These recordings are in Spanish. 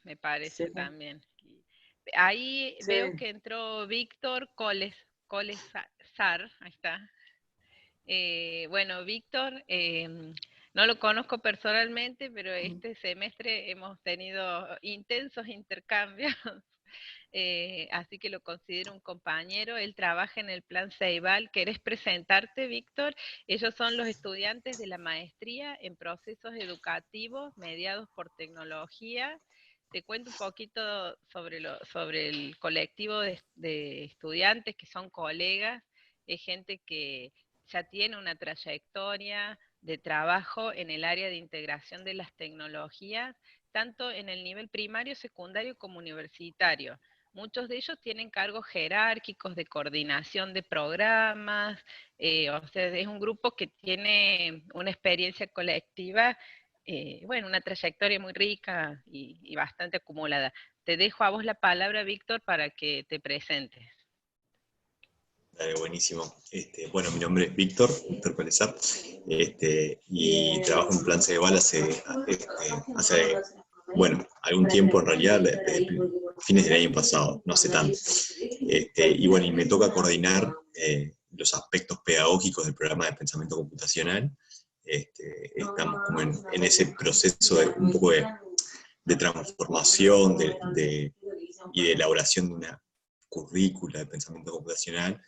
me parece Sí, también. Ahí sí. veo que entró Víctor Colesar, ahí está. Bueno, Víctor, no lo conozco personalmente, pero este semestre hemos tenido intensos intercambios, así que lo considero un compañero. Él trabaja en el Plan Ceibal. ¿Querés presentarte, Víctor? Ellos son los estudiantes de la maestría en procesos educativos mediados por tecnología. Te cuento un poquito sobre el colectivo de estudiantes que son colegas, es gente que ya tiene una trayectoria de trabajo en el área de integración de las tecnologías, tanto en el nivel primario, secundario como universitario. Muchos de ellos tienen cargos jerárquicos de coordinación de programas, o sea, es un grupo que tiene una experiencia colectiva, bueno, una trayectoria muy rica y bastante acumulada. Te dejo a vos la palabra, Víctor, para que te presentes. Dale, buenísimo. Bueno, mi nombre es Víctor Colesar, y trabajo en Plan Ceibal hace, bueno, algún tiempo en realidad, desde fines del año pasado, no hace tanto. Y bueno, y me toca coordinar los aspectos pedagógicos del programa de pensamiento computacional. Estamos como en ese proceso de un poco de transformación y de elaboración de una currícula de pensamiento computacional.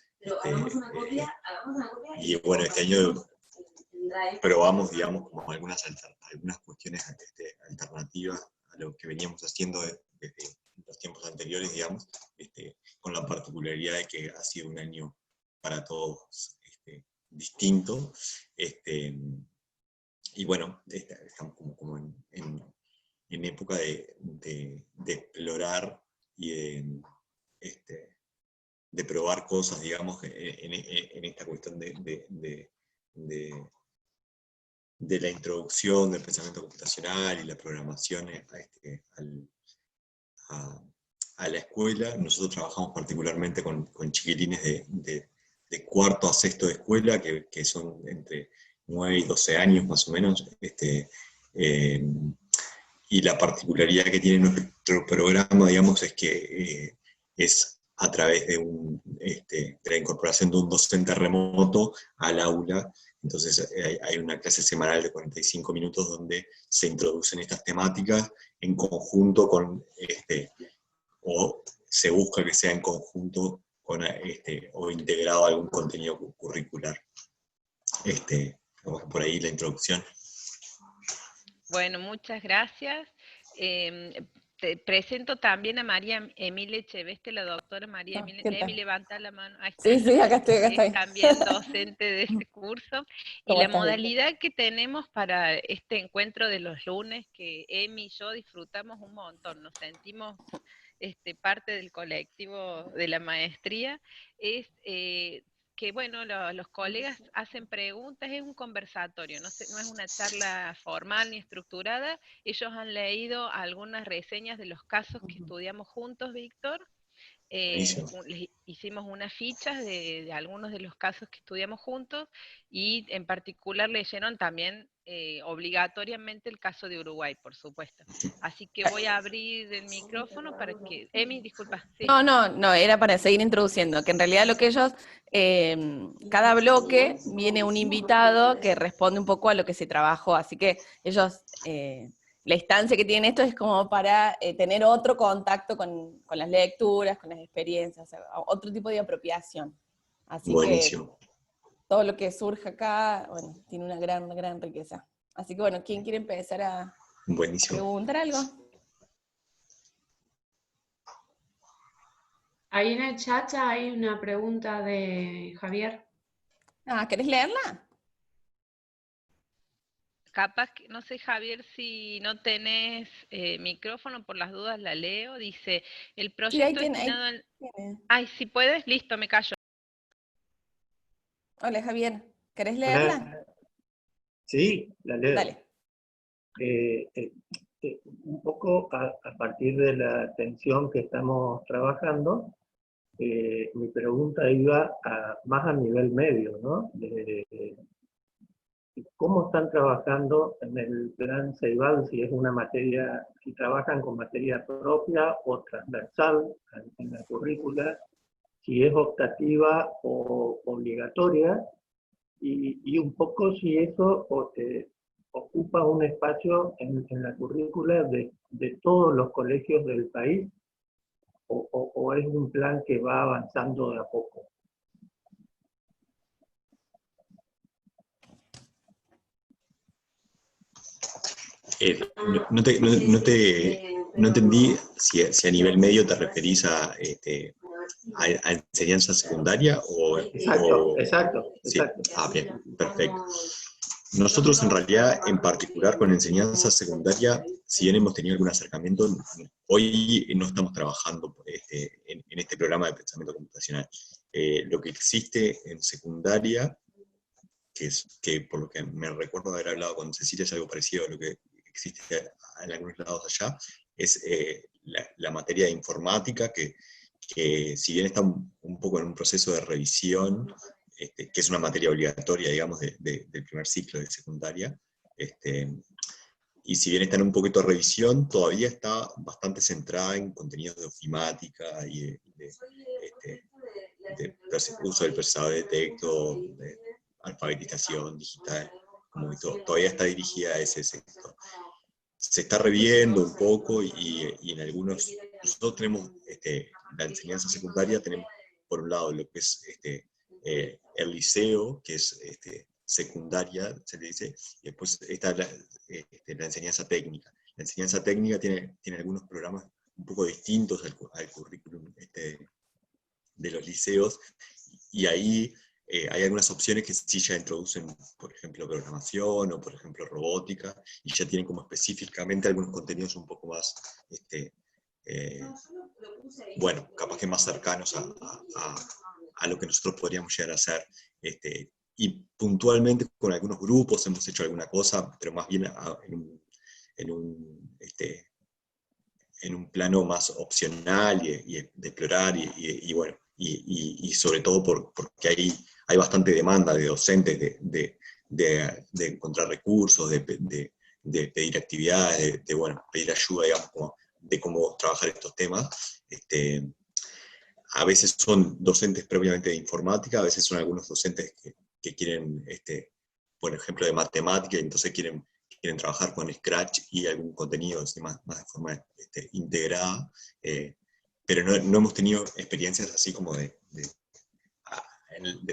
Y bueno, este año probamos, digamos, como algunas cuestiones alternativas a lo que veníamos haciendo desde los tiempos anteriores, digamos, con la particularidad de que ha sido un año para todos distinto. Y bueno, estamos como en época de explorar y de probar cosas, digamos, en esta cuestión de la introducción del pensamiento computacional y la programación a la escuela. Nosotros trabajamos particularmente con chiquilines de cuarto a sexto de escuela, que son entre 9 y 12 años más o menos. Y la particularidad que tiene nuestro programa, digamos, es que es a través de la incorporación de un docente remoto al aula. Entonces hay una clase semanal de 45 minutos donde se introducen estas temáticas en conjunto con, o se busca que sea en conjunto con, o integrado a algún contenido curricular. Por ahí la introducción. Bueno, muchas gracias. Te presento también a María Emilia Echeveste, la doctora María Emilia. Emi, levanta la mano. Ahí está. Sí, acá estoy. Es también docente de este curso. Y la modalidad que tenemos para este encuentro de los lunes, que Emi y yo disfrutamos un montón, nos sentimos parte del colectivo de la maestría, es que bueno, los colegas hacen preguntas, es un conversatorio, no es una charla formal ni estructurada. Ellos han leído algunas reseñas de los casos que estudiamos juntos, Víctor. Hicimos unas fichas de algunos de los casos que estudiamos juntos, y en particular leyeron también obligatoriamente el caso de Uruguay, por supuesto. Así que voy a abrir el micrófono para que... Emi, disculpa. Sí. No, era para seguir introduciendo, que en realidad lo que ellos, cada bloque viene un invitado que responde un poco a lo que se trabajó, así que ellos, la instancia que tienen esto es como para tener otro contacto con las lecturas, con las experiencias, o sea, otro tipo de apropiación. Así Buenísimo. que todo lo que surge acá, bueno, tiene una gran riqueza. Así que bueno, ¿quién quiere empezar a preguntar algo? Ahí en el chat hay una pregunta de Javier. ¿Querés leerla? Capaz que, no sé, Javier, si no tenés micrófono, por las dudas la leo. Dice, el proyecto destinado al... Ay, si puedes, listo, me callo. Hola, Javier, ¿querés leerla? Sí, la leo. Dale. Un poco a partir de la atención que estamos trabajando, mi pregunta iba más a nivel medio, ¿no? cómo están trabajando en el plan Ceibal, si es una materia, si trabajan con materia propia o transversal en la currícula, si es optativa o obligatoria, y un poco si eso ocupa un espacio en la currícula de todos los colegios del país, o es un plan que va avanzando de a poco. No entendí si a nivel medio te referís a enseñanza secundaria Exacto. Sí. Bien, perfecto. Nosotros en realidad, en particular con enseñanza secundaria, si bien hemos tenido algún acercamiento, hoy no estamos trabajando en este programa de pensamiento computacional. Lo que existe en secundaria, que por lo que me recuerdo haber hablado con Cecilia, es algo parecido a lo que existe en algunos lados allá, es la materia de informática, que si bien está un poco en un proceso de revisión, que es una materia obligatoria, digamos, del primer ciclo de secundaria, y si bien está en un poquito de revisión, todavía está bastante centrada en contenidos de ofimática y de uso del procesador de texto, de alfabetización digital, como que todavía está dirigida a ese sector. Se está reviendo un poco y en algunos, nosotros tenemos la enseñanza secundaria, tenemos por un lado lo que es el liceo, que es secundaria, se le dice, y después está la enseñanza técnica. La enseñanza técnica tiene algunos programas un poco distintos al currículum de los liceos, y ahí hay algunas opciones que sí ya introducen, por ejemplo, programación o, por ejemplo, robótica, y ya tienen como específicamente algunos contenidos un poco más, bueno, capaz que más cercanos a lo que nosotros podríamos llegar a hacer. Y puntualmente con algunos grupos hemos hecho alguna cosa, pero más bien en un plano más opcional y de explorar, y bueno, y sobre todo porque hay bastante demanda de docentes de encontrar recursos, de pedir actividades, bueno, pedir ayuda, digamos, de cómo trabajar estos temas. A veces son docentes propiamente de informática, a veces son algunos docentes que quieren, por ejemplo, de matemática, y entonces quieren trabajar con Scratch y algún contenido más de forma integrada, pero no hemos tenido experiencias así como de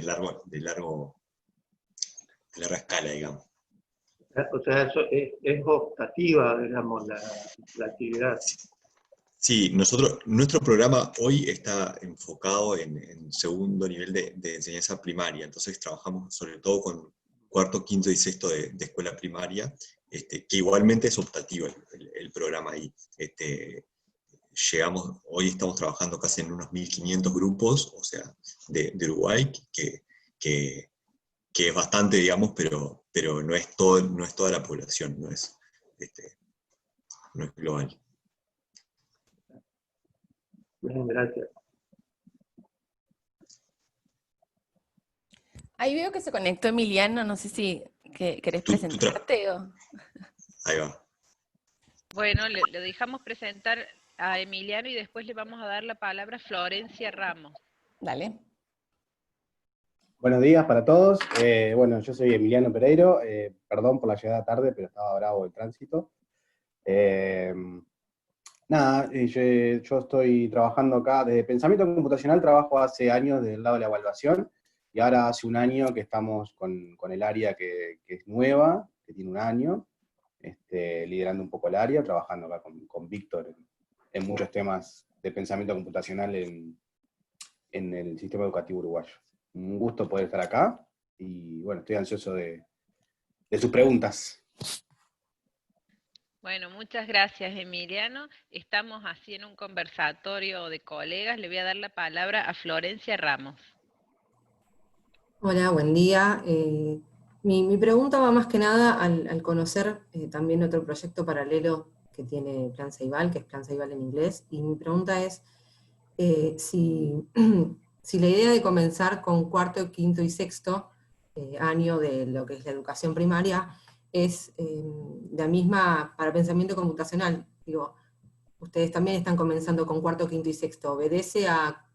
larga escala, digamos. O sea, eso es optativa, digamos, la actividad. Sí, nuestro programa hoy está enfocado en segundo nivel de enseñanza primaria, entonces trabajamos sobre todo con cuarto, quinto y sexto de escuela primaria, que igualmente es optativo el programa ahí. Hoy estamos trabajando casi en unos 1.500 grupos, o sea, de Uruguay, que es bastante, digamos, pero no es toda la población, no es global. Bien, gracias. Ahí veo que se conectó Emiliano, no sé si querés presentarte o... Ahí va. Bueno, le dejamos presentar a Emiliano y después le vamos a dar la palabra a Florencia Ramos. Dale. Buenos días para todos. Bueno, yo soy Emiliano Pereiro. Perdón por la llegada tarde, pero estaba bravo el tránsito. Nada, yo estoy trabajando acá desde pensamiento computacional, trabajo hace años del lado de la evaluación, y ahora hace un año que estamos con el área que es nueva, que tiene un año, liderando un poco el área, trabajando acá con Víctor en muchos temas de pensamiento computacional en el sistema educativo uruguayo. Un gusto poder estar acá, y bueno, estoy ansioso de sus preguntas. Bueno, muchas gracias, Emiliano. Estamos así en un conversatorio de colegas. Le voy a dar la palabra a Florencia Ramos. Hola, buen día. Mi pregunta va más que nada al conocer también otro proyecto paralelo que tiene Plan Ceibal, que es Plan Ceibal en inglés, y mi pregunta es si la idea de comenzar con cuarto, quinto y sexto año de lo que es la educación primaria es la misma para pensamiento computacional. Digo, ustedes también están comenzando con cuarto, quinto y sexto. ¿Obedece a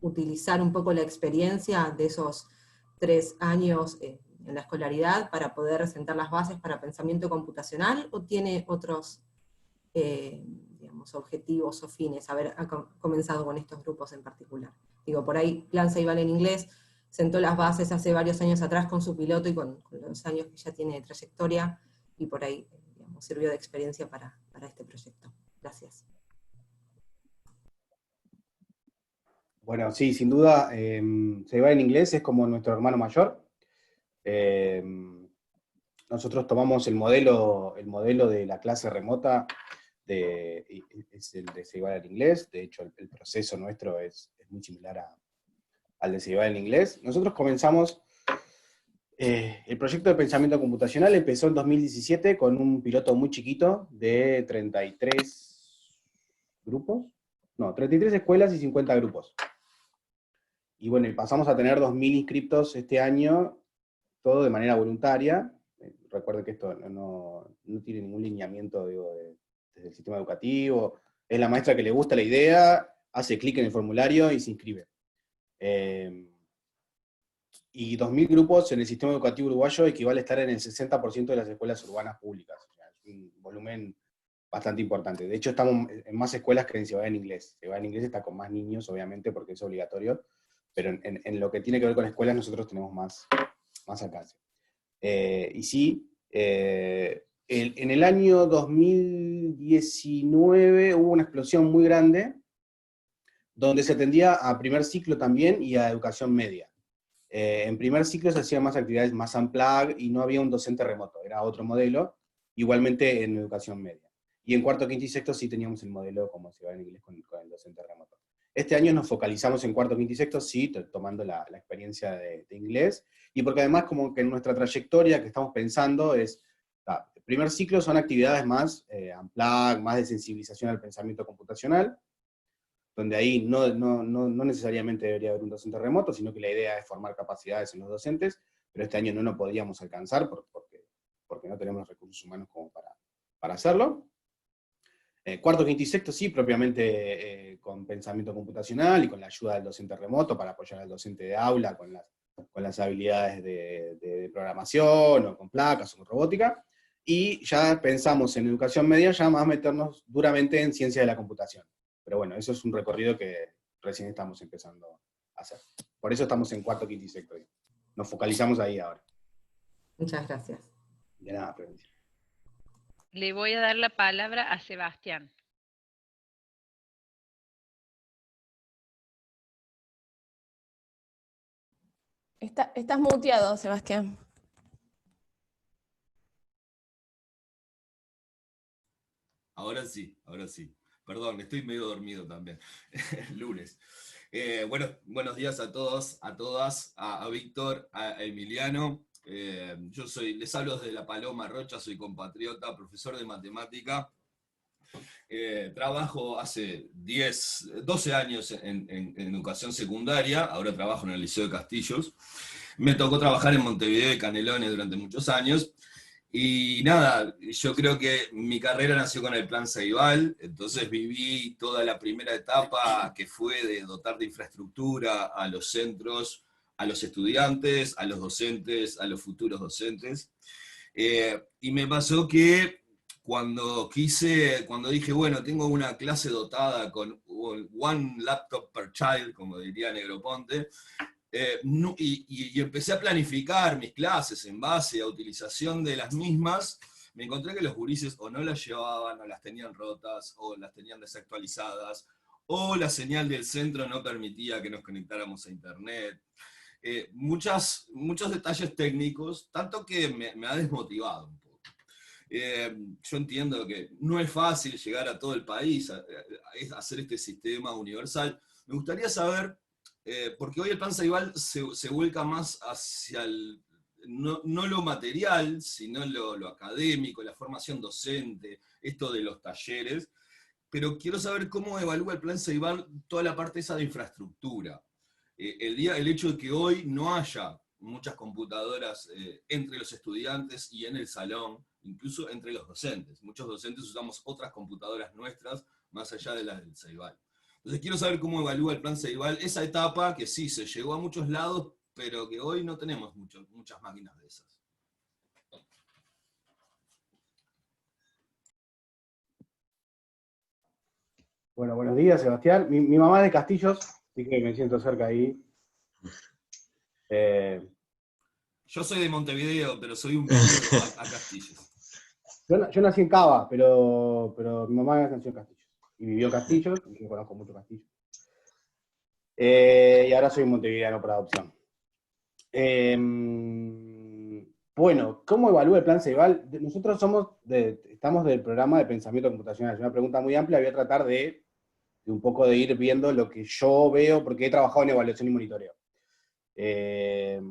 utilizar un poco la experiencia de esos 3 años en la escolaridad para poder sentar las bases para pensamiento computacional, o tiene otros digamos, objetivos o fines haber comenzado con estos grupos en particular? Digo, por ahí Plan Ceibal en inglés sentó las bases hace varios años atrás con su piloto y con los años que ya tiene de trayectoria, y por ahí digamos, sirvió de experiencia para este proyecto. Gracias. Bueno, sí, sin duda, Ceibal en inglés es como nuestro hermano mayor. Nosotros tomamos el modelo de la clase remota, es el de Ceibal en inglés. De hecho, el proceso nuestro es muy similar al de Ceibal en inglés. Nosotros comenzamos, el proyecto de pensamiento computacional empezó en 2017 con un piloto muy chiquito de 33 grupos, no, 33 escuelas y 50 grupos. Y bueno, y pasamos a tener 2.000 inscriptos este año, todo de manera voluntaria. Recuerden que esto no tiene ningún lineamiento, digo, desde el sistema educativo. Es la maestra que le gusta la idea, hace clic en el formulario y se inscribe. Y 2.000 grupos en el sistema educativo uruguayo equivale a estar en el 60% de las escuelas urbanas públicas. O sea, es un volumen bastante importante. De hecho, estamos en más escuelas que en Ceibal en inglés. Ceibal en inglés está con más niños, obviamente, porque es obligatorio, pero en lo que tiene que ver con escuelas nosotros tenemos más alcance. Y sí, en el año 2019 hubo una explosión muy grande, donde se atendía a primer ciclo también y a educación media. En primer ciclo se hacían más actividades más unplugged y no había un docente remoto, era otro modelo, igualmente en educación media. Y en cuarto, quinto y sexto sí teníamos el modelo como se va en inglés con el docente remoto. Este año nos focalizamos en cuarto, quinto y sexto, sí, tomando la experiencia de inglés, y porque además como que en nuestra trayectoria que estamos pensando es, el primer ciclo son actividades más unplugged, más de sensibilización al pensamiento computacional, donde ahí no necesariamente debería haber un docente remoto, sino que la idea es formar capacidades en los docentes, pero este año no lo podíamos alcanzar porque no tenemos los recursos humanos como para hacerlo. Cuarto, quinto y sexto sí, propiamente con pensamiento computacional y con la ayuda del docente remoto para apoyar al docente de aula con las habilidades de programación, o con placas, o con robótica, y ya pensamos en educación media ya más meternos duramente en ciencia de la computación. Pero bueno, eso es un recorrido que recién estamos empezando a hacer. Por eso estamos en cuarto, quinto y sexto. Nos focalizamos ahí ahora. Muchas gracias. De nada, Florencia. Le voy a dar la palabra a Sebastián. Estás muteado, Sebastián. Ahora sí, ahora sí. Perdón, estoy medio dormido también. Lunes. Buenos días a todos, a todas, a Víctor, a Emiliano. Les hablo desde La Paloma Rocha, soy compatriota, profesor de matemática. Trabajo hace 12 años en educación secundaria, ahora trabajo en el Liceo de Castillos. Me tocó trabajar en Montevideo y Canelones durante muchos años. Y nada, yo creo que mi carrera nació con el Plan Ceibal, entonces viví toda la primera etapa que fue de dotar de infraestructura a los centros, a los estudiantes, a los docentes, a los futuros docentes. Y me pasó que cuando dije, bueno, tengo una clase dotada con one laptop per child, como diría Negroponte, y empecé a planificar mis clases en base a utilización de las mismas, me encontré que los gurises o no las llevaban, o las tenían rotas, o las tenían desactualizadas, o la señal del centro no permitía que nos conectáramos a internet. Muchos detalles técnicos, tanto que me ha desmotivado un poco. Yo entiendo que no es fácil llegar a todo el país, a hacer este sistema universal. Me gustaría saber, porque hoy el Plan Ceibal se vuelca más hacia no lo material, sino lo académico, la formación docente, esto de los talleres, pero quiero saber cómo evalúa el Plan Ceibal toda la parte esa de infraestructura. El hecho de que hoy no haya muchas computadoras entre los estudiantes y en el salón, incluso entre los docentes. Muchos docentes usamos otras computadoras nuestras, más allá de las del Ceibal. Entonces quiero saber cómo evalúa el plan Ceibal esa etapa que sí, se llegó a muchos lados, pero que hoy no tenemos muchas máquinas de esas. Bueno, buenos días, Sebastián. Mi mamá es de Castillos, así que me siento cerca ahí. Yo soy de Montevideo, pero soy un vínculo a Castillos. Yo nací en Cava, pero mi mamá nació en Castillos. Y vivió en Castillos, y yo conozco mucho Castillos. Y ahora soy montevideano por adopción. Bueno, ¿cómo evalúa el plan Ceibal? Nosotros estamos del programa de pensamiento computacional. Es una pregunta muy amplia, voy a tratar de un poco de ir viendo lo que yo veo, porque he trabajado en evaluación y monitoreo. Es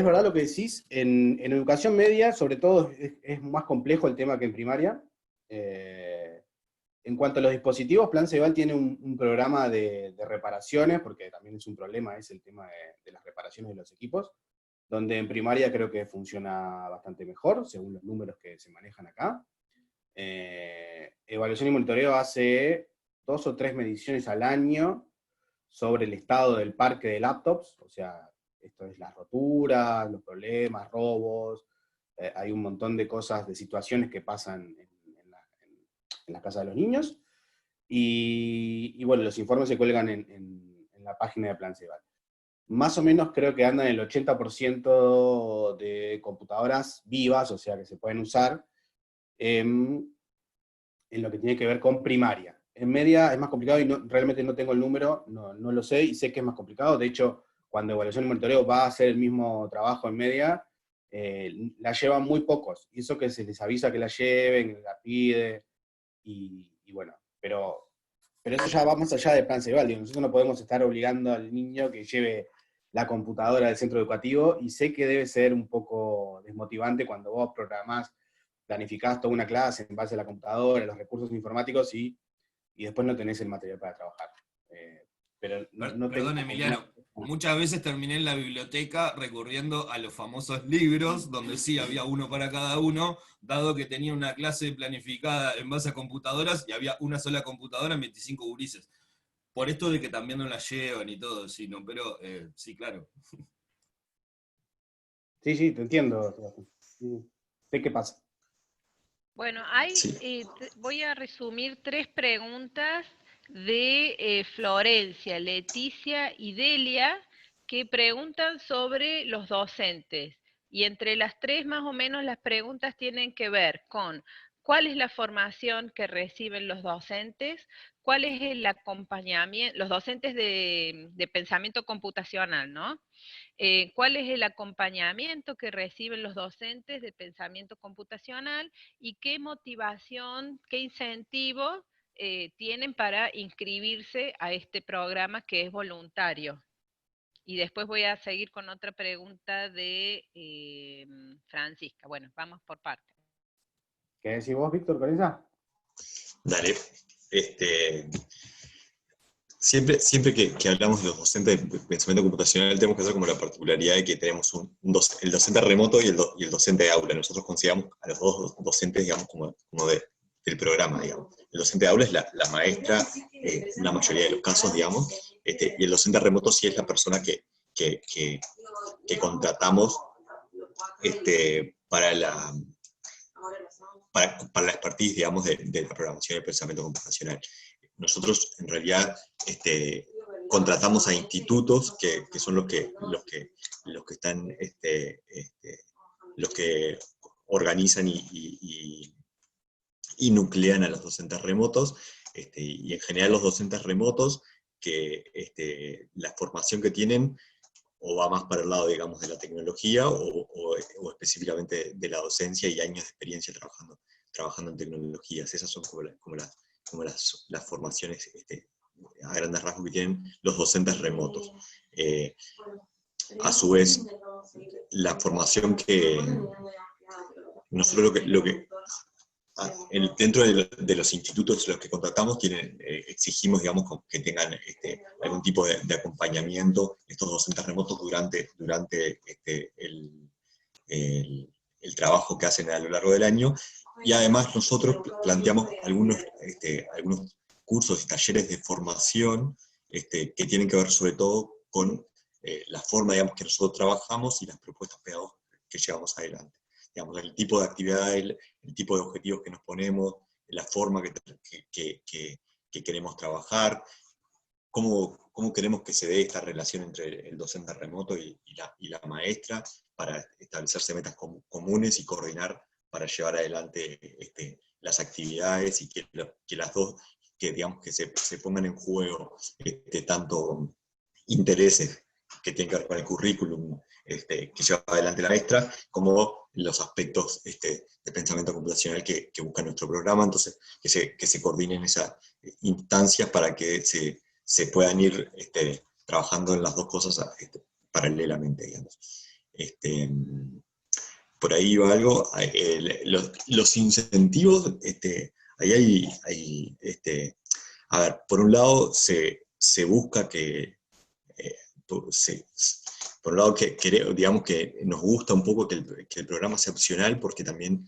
verdad lo que decís, en educación media, sobre todo, es más complejo el tema que en primaria. En cuanto a los dispositivos, Plan Ceibal tiene un programa de reparaciones, porque también es un problema, es el tema de las reparaciones de los equipos, donde en primaria creo que funciona bastante mejor, según los números que se manejan acá. Evaluación y monitoreo hace 2 o 3 mediciones al año sobre el estado del parque de laptops, o sea, esto es las roturas, los problemas, robos, hay un montón de cosas, de situaciones que pasan en la casa de los niños, y bueno, los informes se cuelgan en la página de Plan Ceibal. Más o menos creo que andan el 80% de computadoras vivas, o sea, que se pueden usar, en lo que tiene que ver con primaria. En media es más complicado y realmente no tengo el número, no lo sé, y sé que es más complicado. De hecho, cuando evaluación y monitoreo va a hacer el mismo trabajo en media, la llevan muy pocos. Y eso que se les avisa que la lleven, que la pide, y bueno, pero eso ya va más allá de Plan Ceibal. Nosotros no podemos estar obligando al niño que lleve la computadora del centro educativo, y sé que debe ser un poco desmotivante cuando vos programás, planificás toda una clase en base a la computadora, los recursos informáticos, y después no tenés el material para trabajar. Pero no Perdón, Emiliano, muchas veces terminé en la biblioteca recurriendo a los famosos libros, donde sí había uno para cada uno, dado que tenía una clase planificada en base a computadoras, y había una sola computadora en 25 gurises. Por esto de que también no la llevan y todo, sí, ¿no? Pero sí, claro. Sí, te entiendo. Sé qué pasa. Bueno, Sí. voy a resumir 3 preguntas de Florencia, Leticia y Delia, que preguntan sobre los docentes. Y entre las 3 más o menos las preguntas tienen que ver con cuál es la formación que reciben los docentes, cuál es el acompañamiento, los docentes de pensamiento computacional, ¿no? ¿Cuál es el acompañamiento que reciben los docentes de pensamiento computacional y qué motivación, qué incentivo tienen para inscribirse a este programa que es voluntario? Y después voy a seguir con otra pregunta de Francisca. Bueno, vamos por partes. ¿Qué decís vos, Víctor, con esa? Dale. Siempre que hablamos de los docentes de pensamiento computacional, tenemos que hacer como la particularidad de que tenemos el docente remoto y el docente de aula. Nosotros consideramos a los dos docentes, digamos, como del programa, digamos. El docente de aula es la maestra, en la mayoría de los casos, digamos, y el docente remoto sí es la persona que contratamos para la expertise, digamos, de la programación y el pensamiento computacional. Nosotros, en realidad, contratamos a institutos que son los que están, los que organizan y nuclean a los docentes remotos, y en general los docentes remotos, que la formación que tienen o va más para el lado, digamos, de la tecnología o específicamente de la docencia y años de experiencia trabajando en tecnologías. Esas son como las formaciones a grandes rasgos que tienen los docentes remotos. A su vez, la formación que nosotros dentro de los institutos los que contratamos exigimos, digamos, que tengan algún tipo de acompañamiento estos docentes remotos durante el trabajo que hacen a lo largo del año, y además nosotros planteamos algunos cursos y talleres de formación que tienen que ver sobre todo con la forma, digamos, que nosotros trabajamos y las propuestas pedagógicas que llevamos adelante. Digamos, el tipo de actividades, el tipo de objetivos que nos ponemos, la forma que queremos trabajar, cómo queremos que se dé esta relación entre el docente remoto y la maestra para establecerse metas comunes y coordinar para llevar adelante las actividades y que las dos, digamos, que se pongan en juego tanto intereses que tienen que ver con el currículum que lleva adelante la maestra, como los aspectos de pensamiento computacional que busca nuestro programa, entonces que se coordinen esas instancias para que se puedan ir trabajando en las dos cosas paralelamente, digamos. Por ahí va algo. Los incentivos, ahí hay a ver, por un lado se busca que, por un lado digamos que nos gusta un poco que el programa sea opcional, porque también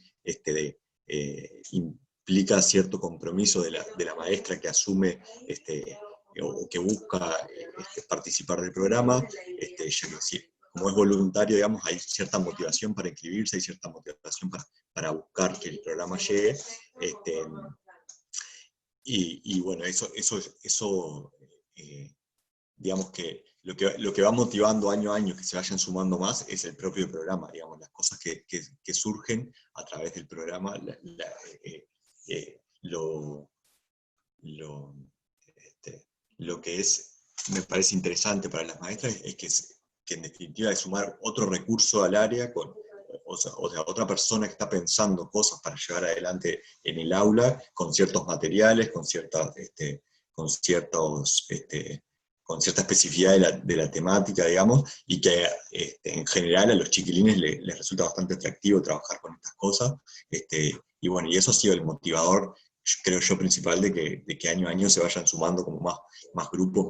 implica cierto compromiso de la maestra que asume o que busca participar del programa, ya que sí, como es voluntario, digamos, hay cierta motivación para inscribirse, hay cierta motivación para buscar que el programa llegue, y bueno, eso digamos que lo que va motivando año a año que se vayan sumando más es el propio programa, digamos, las cosas que surgen a través del programa, lo que me parece interesante para las maestras es que en definitiva es sumar otro recurso al área, o sea, otra persona que está pensando cosas para llevar adelante en el aula, con ciertos materiales, con cierta especificidad de la temática, digamos, y que en general a los chiquilines les resulta bastante atractivo trabajar con estas cosas, y bueno, y eso ha sido el motivador, creo yo, principal de que año a año se vayan sumando como más grupos,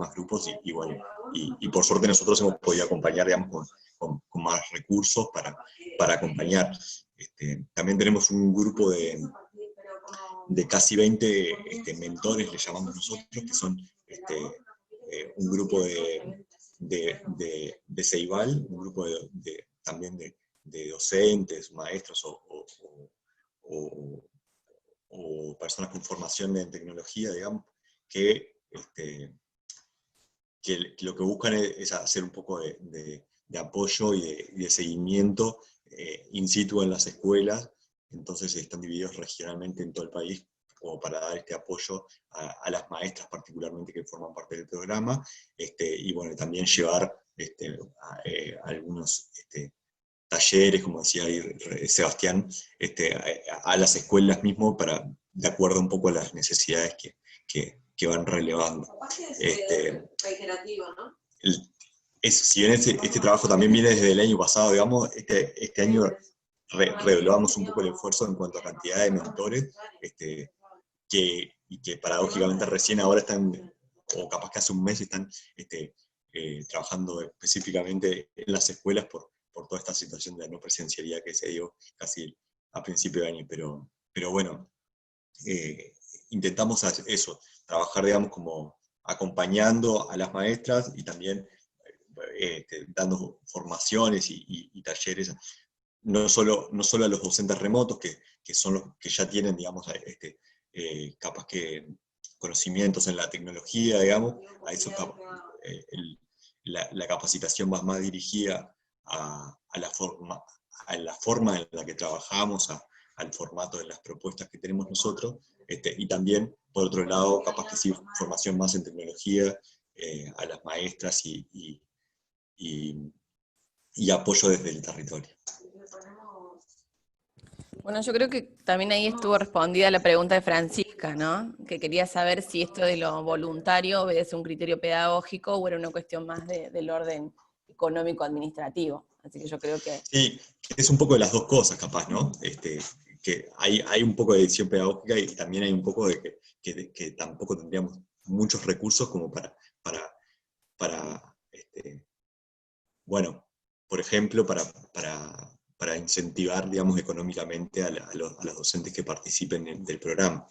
y bueno, y por suerte nosotros hemos podido acompañar, digamos, con más recursos para acompañar. También tenemos un grupo de casi 20 mentores, le llamamos nosotros, que son un grupo de Ceibal, un grupo también de docentes, maestros o personas con formación en tecnología, digamos, que lo que buscan es hacer un poco de apoyo y de seguimiento in situ en las escuelas. Entonces están divididos regionalmente en todo el país, como para dar este apoyo a las maestras particularmente que forman parte del programa, y bueno, también llevar algunos talleres, como decía ahí Sebastián, a las escuelas mismo, de acuerdo un poco a las necesidades que van relevando. Si bien este trabajo también viene desde el año pasado, digamos, este año redoblamos un poco el esfuerzo en cuanto a cantidad de mentores, y que paradójicamente recién ahora están, o capaz que hace un mes están trabajando específicamente en las escuelas por toda esta situación de no presencialidad que se dio casi a principio de año, pero bueno, intentamos hacer eso, trabajar, digamos, como acompañando a las maestras y también dando formaciones y talleres, no solo a los docentes remotos, que son los que ya tienen, digamos, capaz que conocimientos en la tecnología, digamos, a eso la capacitación va más dirigida a la forma en la que trabajamos, al formato de las propuestas que tenemos nosotros, y también, por otro lado, capaz que sí, formación más en tecnología, a las maestras y apoyo desde el territorio. Bueno, yo creo que también ahí estuvo respondida la pregunta de Francisca, ¿no? Que quería saber si esto de lo voluntario obedece a un criterio pedagógico o era una cuestión más del orden económico-administrativo. Así que yo creo que... Sí, es un poco de las dos cosas, capaz, ¿no? que hay un poco de decisión pedagógica y también hay un poco de que tampoco tendríamos muchos recursos como para bueno, por ejemplo, para incentivar, digamos, económicamente a los docentes que participen del programa.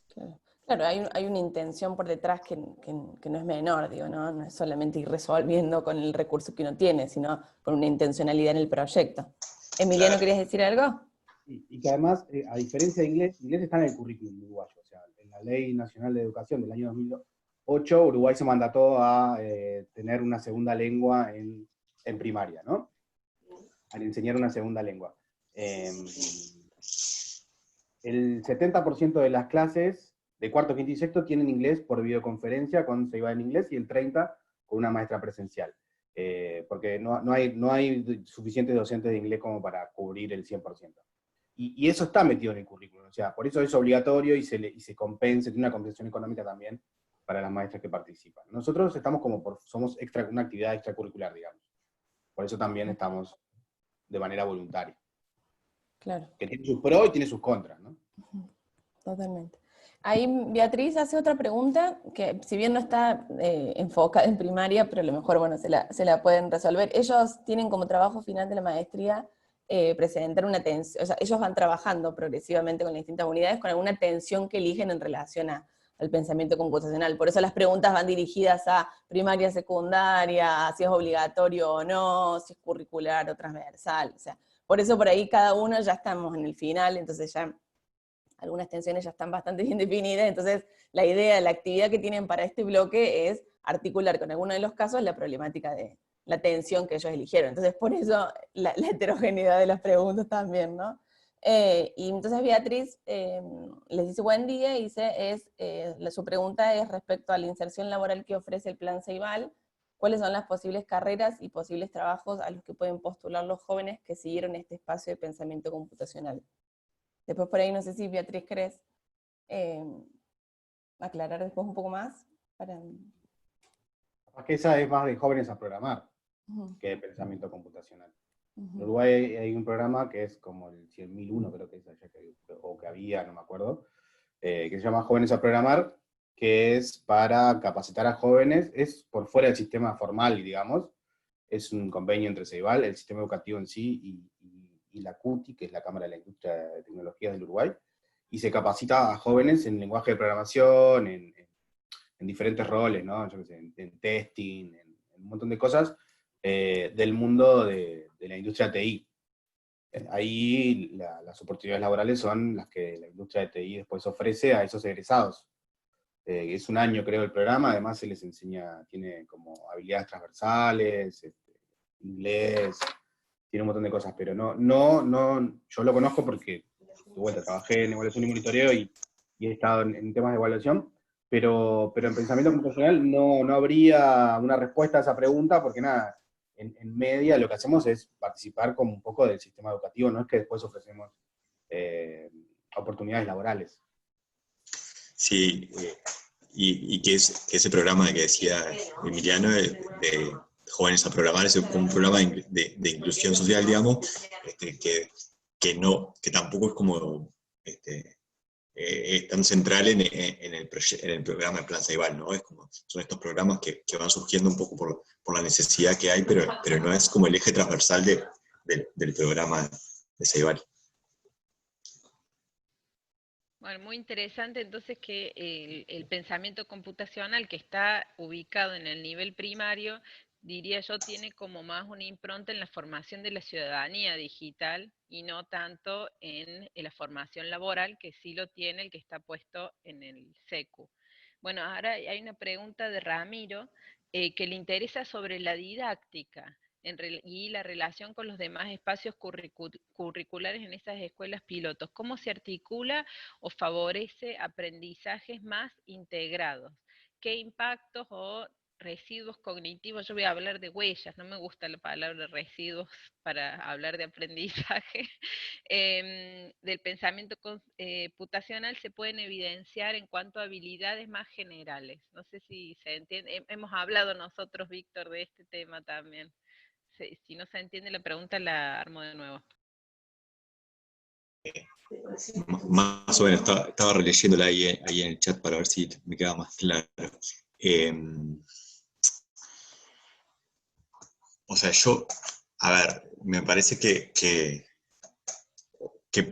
Claro, claro, hay una intención por detrás que no es menor, digo, ¿no? No es solamente ir resolviendo con el recurso que uno tiene, sino con una intencionalidad en el proyecto. Emiliano, Claro. ¿querías decir algo? Y que además, a diferencia de inglés, inglés está en el currículum uruguayo, o sea, en la Ley Nacional de Educación del año 2008, Uruguay se mandató a tener una segunda lengua en primaria, ¿no? A enseñar una segunda lengua. El 70% de las clases de cuarto, quinto y sexto tienen inglés por videoconferencia con Ceibal en inglés y el 30% con una maestra presencial. Porque no hay suficientes docentes de inglés como para cubrir el 100%. Y eso está metido en el currículum, o sea, por eso es obligatorio y se compensa, tiene una compensación económica también para las maestras que participan. Nosotros estamos somos una actividad extracurricular, digamos. Por eso también estamos de manera voluntaria. Claro. Que tiene sus pros y tiene sus contras, ¿no? Totalmente. Ahí Beatriz hace otra pregunta, que si bien no está enfocada en primaria, pero a lo mejor bueno, se la pueden resolver. Ellos tienen como trabajo final de la maestría presentar una atención, o sea, ellos van trabajando progresivamente con las distintas unidades con alguna atención que eligen en relación al pensamiento computacional. Por eso las preguntas van dirigidas a primaria, secundaria, si es obligatorio o no, si es curricular o transversal. O sea, por eso por ahí cada uno ya estamos en el final, entonces ya algunas tensiones ya están bastante bien definidas, entonces la idea, la actividad que tienen para este bloque es articular con alguno de los casos la problemática de la tensión que ellos eligieron. Entonces, por eso la heterogeneidad de las preguntas también, ¿no? Y entonces Beatriz les dice buen día y dice, su pregunta es respecto a la inserción laboral que ofrece el Plan Ceibal, cuáles son las posibles carreras y posibles trabajos a los que pueden postular los jóvenes que siguieron este espacio de pensamiento computacional. Después por ahí no sé si Beatriz querés aclarar después un poco más. Que esa es más de jóvenes a programar que de pensamiento computacional. En Uruguay hay un programa que es como el 100.001, creo que es allá o que había, no me acuerdo, que se llama Jóvenes a Programar, que es para capacitar a jóvenes, es por fuera del sistema formal, digamos, es un convenio entre Ceibal, el sistema educativo en sí, y la CUTI, que es la Cámara de la Industria de Tecnologías del Uruguay, y se capacita a jóvenes en lenguaje de programación, en diferentes roles, ¿no? Yo qué sé, en testing, en un montón de cosas del mundo de la industria TI. Ahí las oportunidades laborales son las que la industria de TI después ofrece a esos egresados. Es un año, creo, el programa, además se les enseña, tiene como habilidades transversales, inglés, tiene un montón de cosas, pero yo lo conozco porque, de vuelta, trabajé en evaluación y monitoreo y he estado en temas de evaluación, pero en pensamiento computacional no habría una respuesta a esa pregunta, porque nada, en media lo que hacemos es participar como un poco del sistema educativo, no es que después ofrecemos oportunidades laborales. Sí, y que ese programa que decía Emiliano de Jóvenes a Programar es un programa de inclusión social, digamos, que tampoco es como tan central en el programa de Plan Ceibal, ¿no? Son estos programas que van surgiendo un poco por la necesidad que hay, pero no es como el eje transversal del programa de Ceibal. Bueno, muy interesante entonces que el pensamiento computacional que está ubicado en el nivel primario, diría yo, tiene como más una impronta en la formación de la ciudadanía digital y no tanto en la formación laboral, que sí lo tiene el que está puesto en el SECU. Bueno, ahora hay una pregunta de Ramiro que le interesa sobre la didáctica y la relación con los demás espacios curriculares en esas escuelas pilotos. ¿Cómo se articula o favorece aprendizajes más integrados? ¿Qué impactos o residuos cognitivos? Yo voy a hablar de huellas, no me gusta la palabra residuos para hablar de aprendizaje, del pensamiento computacional se pueden evidenciar en cuanto a habilidades más generales. No sé si se entiende, hemos hablado nosotros, Víctor, de este tema también. Si no se entiende la pregunta, la armo de nuevo. más o menos, estaba releyéndola ahí en el chat para ver si me queda más claro. O sea, a ver, me parece que creo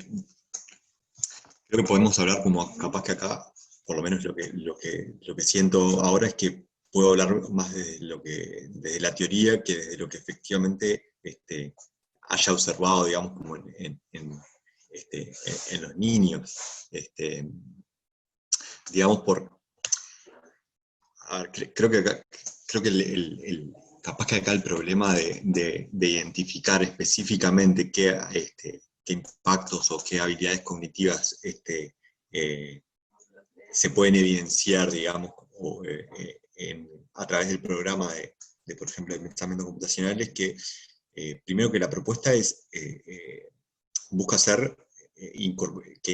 que podemos hablar como capaz que acá, por lo menos lo que siento ahora es que puedo hablar más desde la teoría que desde lo que efectivamente haya observado, digamos, como en los niños. Digamos, a ver, creo que capaz que acá el problema de identificar específicamente qué impactos o qué habilidades cognitivas se pueden evidenciar, digamos, a través del programa por ejemplo, de pensamiento computacional, es que primero que la propuesta busca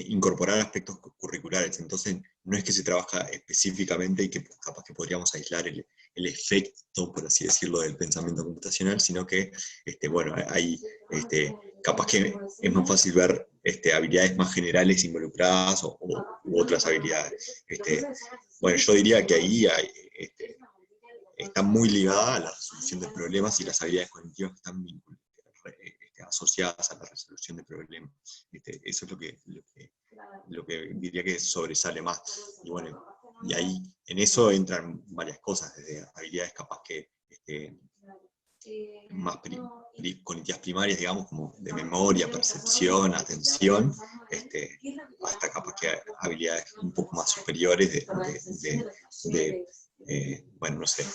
incorporar aspectos curriculares. Entonces, no es que se trabaja específicamente y que capaz que podríamos aislar el efecto, por así decirlo, del pensamiento computacional, sino que, bueno, hay, capaz que es más fácil ver habilidades más generales involucradas u otras habilidades. Bueno, yo diría que ahí está muy ligada a la resolución de problemas y las habilidades cognitivas que están asociadas a la resolución de problemas. Eso es lo que diría que sobresale más. Y bueno, y ahí en eso entran varias cosas, desde habilidades capaz que más cognitivas primarias, digamos, como de memoria, percepción, atención, hasta capaz que habilidades un poco más superiores bueno, no sé,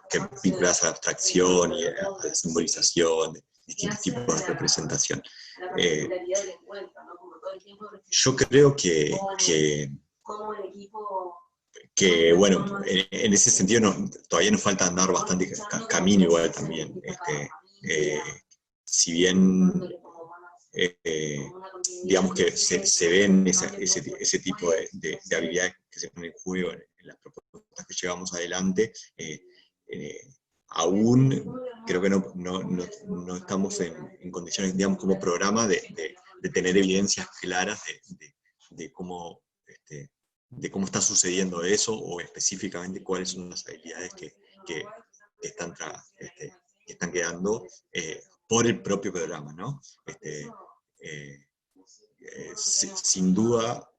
que vinculadas a la abstracción y a la simbolización, de distintos tipos de representación. Yo creo que bueno, en ese sentido todavía nos falta andar bastante camino igual también. Si bien digamos que se ven ese tipo de habilidades que se ponen en juego en las propuestas que llevamos adelante, aún creo que no estamos en condiciones, digamos, como programa de tener evidencias claras de cómo está sucediendo eso, o específicamente cuáles son las habilidades que están quedando por el propio programa, ¿no? Sin duda,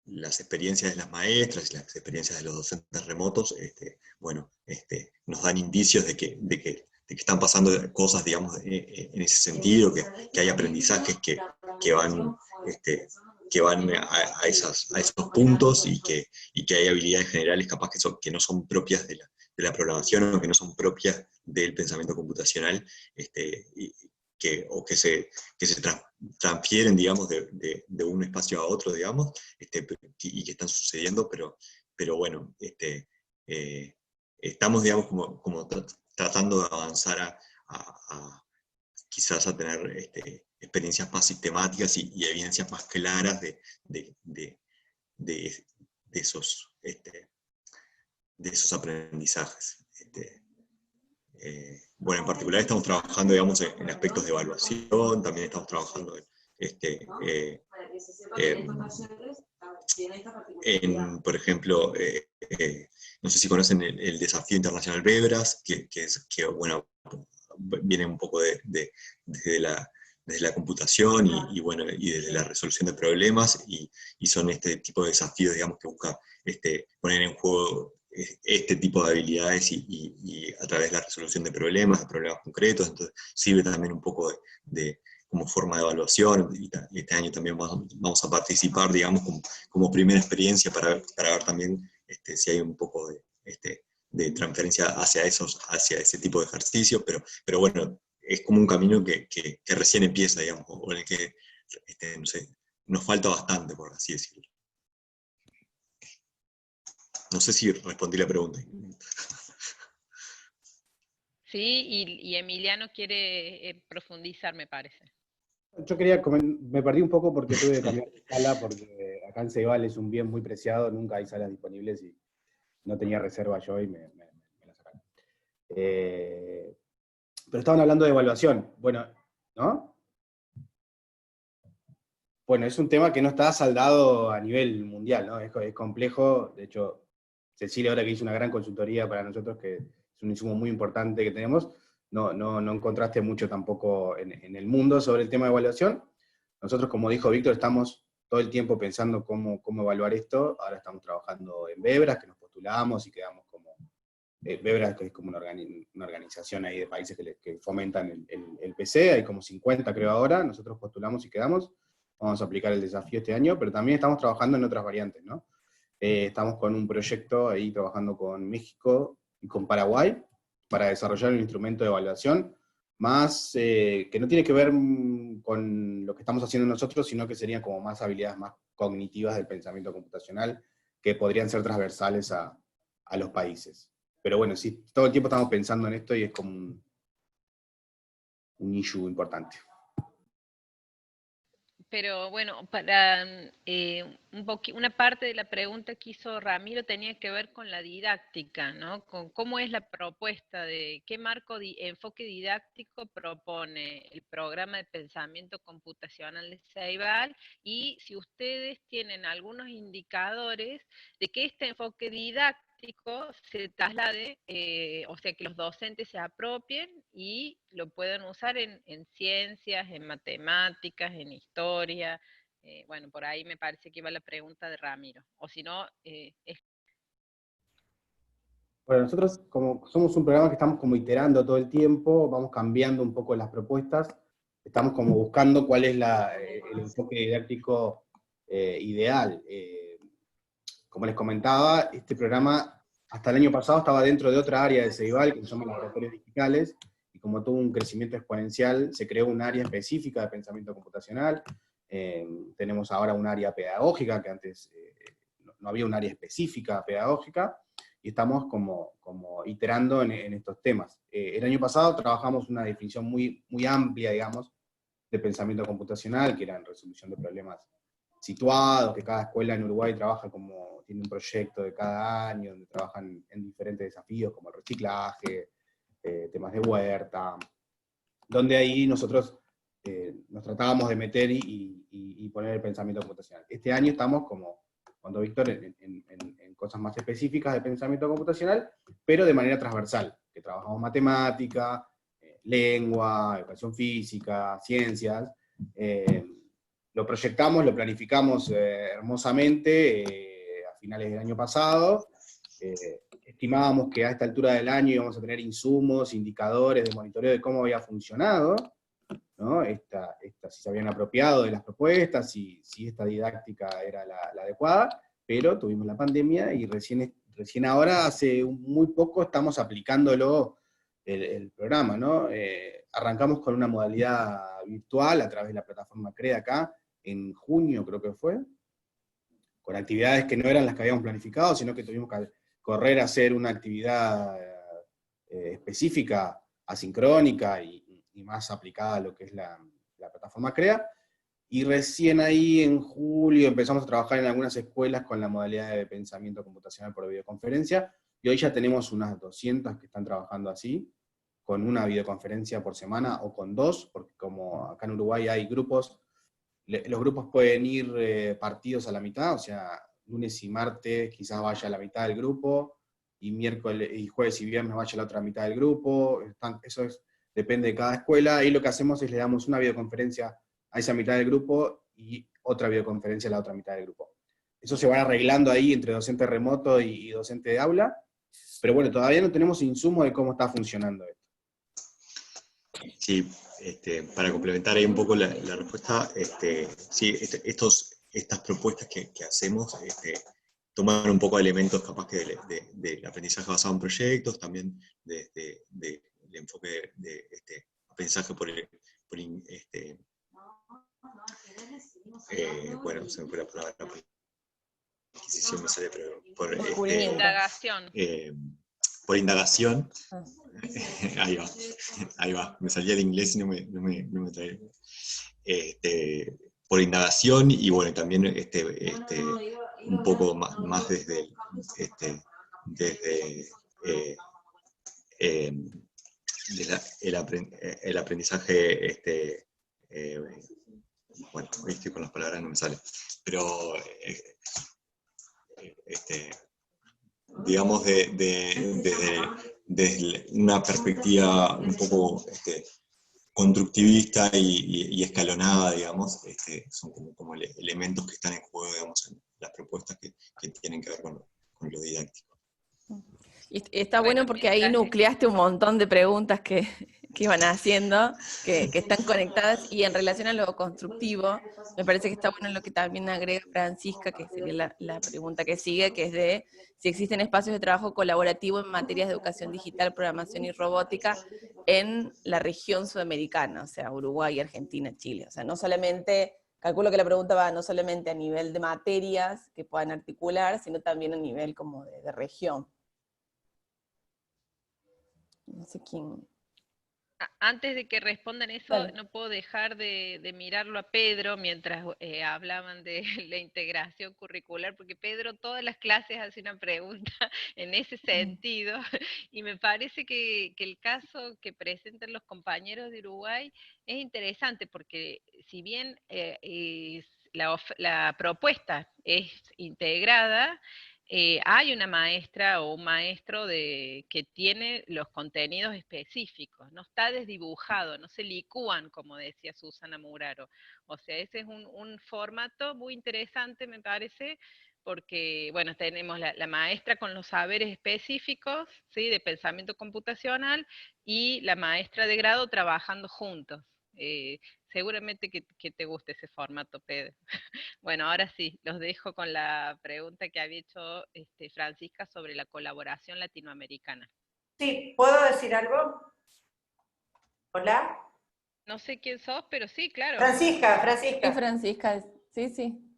las experiencias de las maestras y las experiencias de los docentes remotos, bueno, nos dan indicios de que están pasando cosas, digamos, en ese sentido, que hay aprendizajes que van a esos puntos, y que hay habilidades generales capaz que no son propias de la programación, o que no son propias del pensamiento computacional, o que se transfieren, digamos, de un espacio a otro, digamos, y que están sucediendo, pero bueno, estamos, digamos, como tratando de avanzar quizás a tener experiencias más sistemáticas y evidencias más claras de esos aprendizajes. Bueno, en particular estamos trabajando, digamos, en aspectos de evaluación, también estamos trabajando por ejemplo, no sé si conocen el desafío internacional Bebras, que bueno, viene un poco desde la computación bueno, y desde la resolución de problemas, y son este tipo de desafíos, digamos, que busca poner en juego este tipo de habilidades y a través de la resolución de problemas concretos. Entonces sirve también un poco como forma de evaluación, y este año también vamos a participar, digamos, como primera experiencia para ver también si hay un poco de transferencia hacia ese tipo de ejercicios, pero bueno, es como un camino que recién empieza, digamos, o en el que no sé, nos falta bastante, por así decirlo. No sé si respondí la pregunta. Sí, y Emiliano quiere profundizar, me parece. Yo me perdí un poco porque tuve que cambiar de sala, porque acá en Ceibal es un bien muy preciado, nunca hay salas disponibles y no tenía reserva yo y me la sacaron. Pero estaban hablando de evaluación. Bueno, ¿no? Bueno, es un tema que no está saldado a nivel mundial, ¿no? Es complejo. De hecho, Cecilia, ahora que hizo una gran consultoría para nosotros, que es un insumo muy importante que tenemos, no encontraste mucho tampoco en el mundo sobre el tema de evaluación. Nosotros, como dijo Víctor, estamos todo el tiempo pensando cómo evaluar esto. Ahora estamos trabajando en Bebras, que nos postulamos y quedamos como... Bebras, que es como una organización ahí de países que fomentan el PC, hay como 50 creo ahora, nosotros postulamos y quedamos. Vamos a aplicar el desafío este año, pero también estamos trabajando en otras variantes, ¿no? Estamos con un proyecto ahí trabajando con México y con Paraguay para desarrollar un instrumento de evaluación más que no tiene que ver con lo que estamos haciendo nosotros, sino que serían como más habilidades más cognitivas del pensamiento computacional que podrían ser transversales a los países. Pero bueno, sí, todo el tiempo estamos pensando en esto y es como un issue importante. Pero bueno, para una parte de la pregunta que hizo Ramiro tenía que ver con la didáctica, ¿no? Con cómo es la propuesta de qué enfoque didáctico propone el programa de pensamiento computacional de Ceibal, y si ustedes tienen algunos indicadores de que este enfoque didáctico se traslade, o sea, que los docentes se apropien y lo puedan usar en ciencias, en matemáticas, en historia. Bueno, por ahí me parece que iba la pregunta de Ramiro. O si no, Bueno, nosotros como somos un programa que estamos como iterando todo el tiempo, vamos cambiando un poco las propuestas, estamos como buscando cuál es el enfoque didáctico ideal. Como les comentaba, este programa hasta el año pasado estaba dentro de otra área de Ceibal, que se llama laboratorios digitales, y como tuvo un crecimiento exponencial, se creó un área específica de pensamiento computacional. Tenemos ahora un área pedagógica, que antes no había un área específica pedagógica, y estamos como iterando en estos temas. El año pasado trabajamos una definición muy amplia, digamos, de pensamiento computacional, que era en resolución de problemas situados, que cada escuela en Uruguay tiene un proyecto de cada año, donde trabajan en diferentes desafíos, como el reciclaje, temas de huerta, donde ahí nosotros nos tratábamos de meter y poner el pensamiento computacional. Este año estamos como, cuando Víctor, en cosas más específicas de pensamiento computacional, pero de manera transversal, que trabajamos matemática, lengua, educación física, ciencias. Lo proyectamos, lo planificamos hermosamente a finales del año pasado. Estimábamos que a esta altura del año íbamos a tener insumos, indicadores de monitoreo de cómo había funcionado, ¿no? Si se habían apropiado de las propuestas, si esta didáctica era la adecuada, pero tuvimos la pandemia y recién ahora, hace muy poco, estamos aplicándolo el programa, ¿no? Arrancamos con una modalidad virtual a través de la plataforma CREA acá, en junio creo que fue, con actividades que no eran las que habíamos planificado, sino que tuvimos que correr a hacer una actividad específica, asincrónica y más aplicada a lo que es la plataforma CREA, y recién ahí en julio empezamos a trabajar en algunas escuelas con la modalidad de pensamiento computacional por videoconferencia, y hoy ya tenemos unas 200 que están trabajando así, con una videoconferencia por semana o con dos, porque como acá en Uruguay hay grupos, los grupos pueden ir partidos a la mitad, o sea, lunes y martes quizás vaya a la mitad del grupo, y miércoles y jueves y viernes vaya a la otra mitad del grupo, depende de cada escuela, y lo que hacemos es le damos una videoconferencia a esa mitad del grupo y otra videoconferencia a la otra mitad del grupo. Eso se va arreglando ahí entre docente remoto y docente de aula, pero bueno, todavía no tenemos insumo de cómo está funcionando esto. Sí, para complementar ahí un poco la respuesta, sí, estas propuestas que hacemos toman un poco de elementos capaz que del aprendizaje basado en proyectos, también del enfoque de aprendizaje bueno, se me fue la palabra, adquisición me sale, pero por indagación. Por indagación. Ahí va, me salía el inglés y no me traía. Por indagación, y bueno, también un poco más desde el aprendizaje, bueno, hoy estoy con las palabras, no me sale, pero digamos desde una perspectiva un poco constructivista y escalonada, digamos, son como elementos que están en juego, digamos, en las propuestas que tienen que ver con lo didáctico. Y está bueno porque ahí nucleaste un montón de preguntas que iban haciendo, que están conectadas, y en relación a lo constructivo, me parece que está bueno lo que también agrega Francisca, que sería la pregunta que sigue, que es de si existen espacios de trabajo colaborativo en materias de educación digital, programación y robótica en la región sudamericana, o sea, Uruguay, Argentina, Chile. O sea, no solamente, calculo que la pregunta va no solamente a nivel de materias que puedan articular, sino también a nivel como de región. No sé quién. Antes de que respondan eso, Dale. no puedo dejar de mirarlo a Pedro mientras hablaban de la integración curricular, porque Pedro todas las clases hace una pregunta en ese sentido, y me parece que el caso que presentan los compañeros de Uruguay es interesante, porque si bien la propuesta es integrada, hay una maestra o un maestro que tiene los contenidos específicos, no está desdibujado, no se licúan, como decía Susana Muraro. O sea, ese es un formato muy interesante, me parece, porque, bueno, tenemos la maestra con los saberes específicos, ¿sí?, de pensamiento computacional, y la maestra de grado trabajando juntos. Seguramente que te guste ese formato, Pedro. Bueno, ahora sí, los dejo con la pregunta que había hecho Francisca sobre la colaboración latinoamericana. Sí, ¿puedo decir algo? ¿Hola? No sé quién sos, pero sí, claro. Francisca. Sí, Francisca, sí.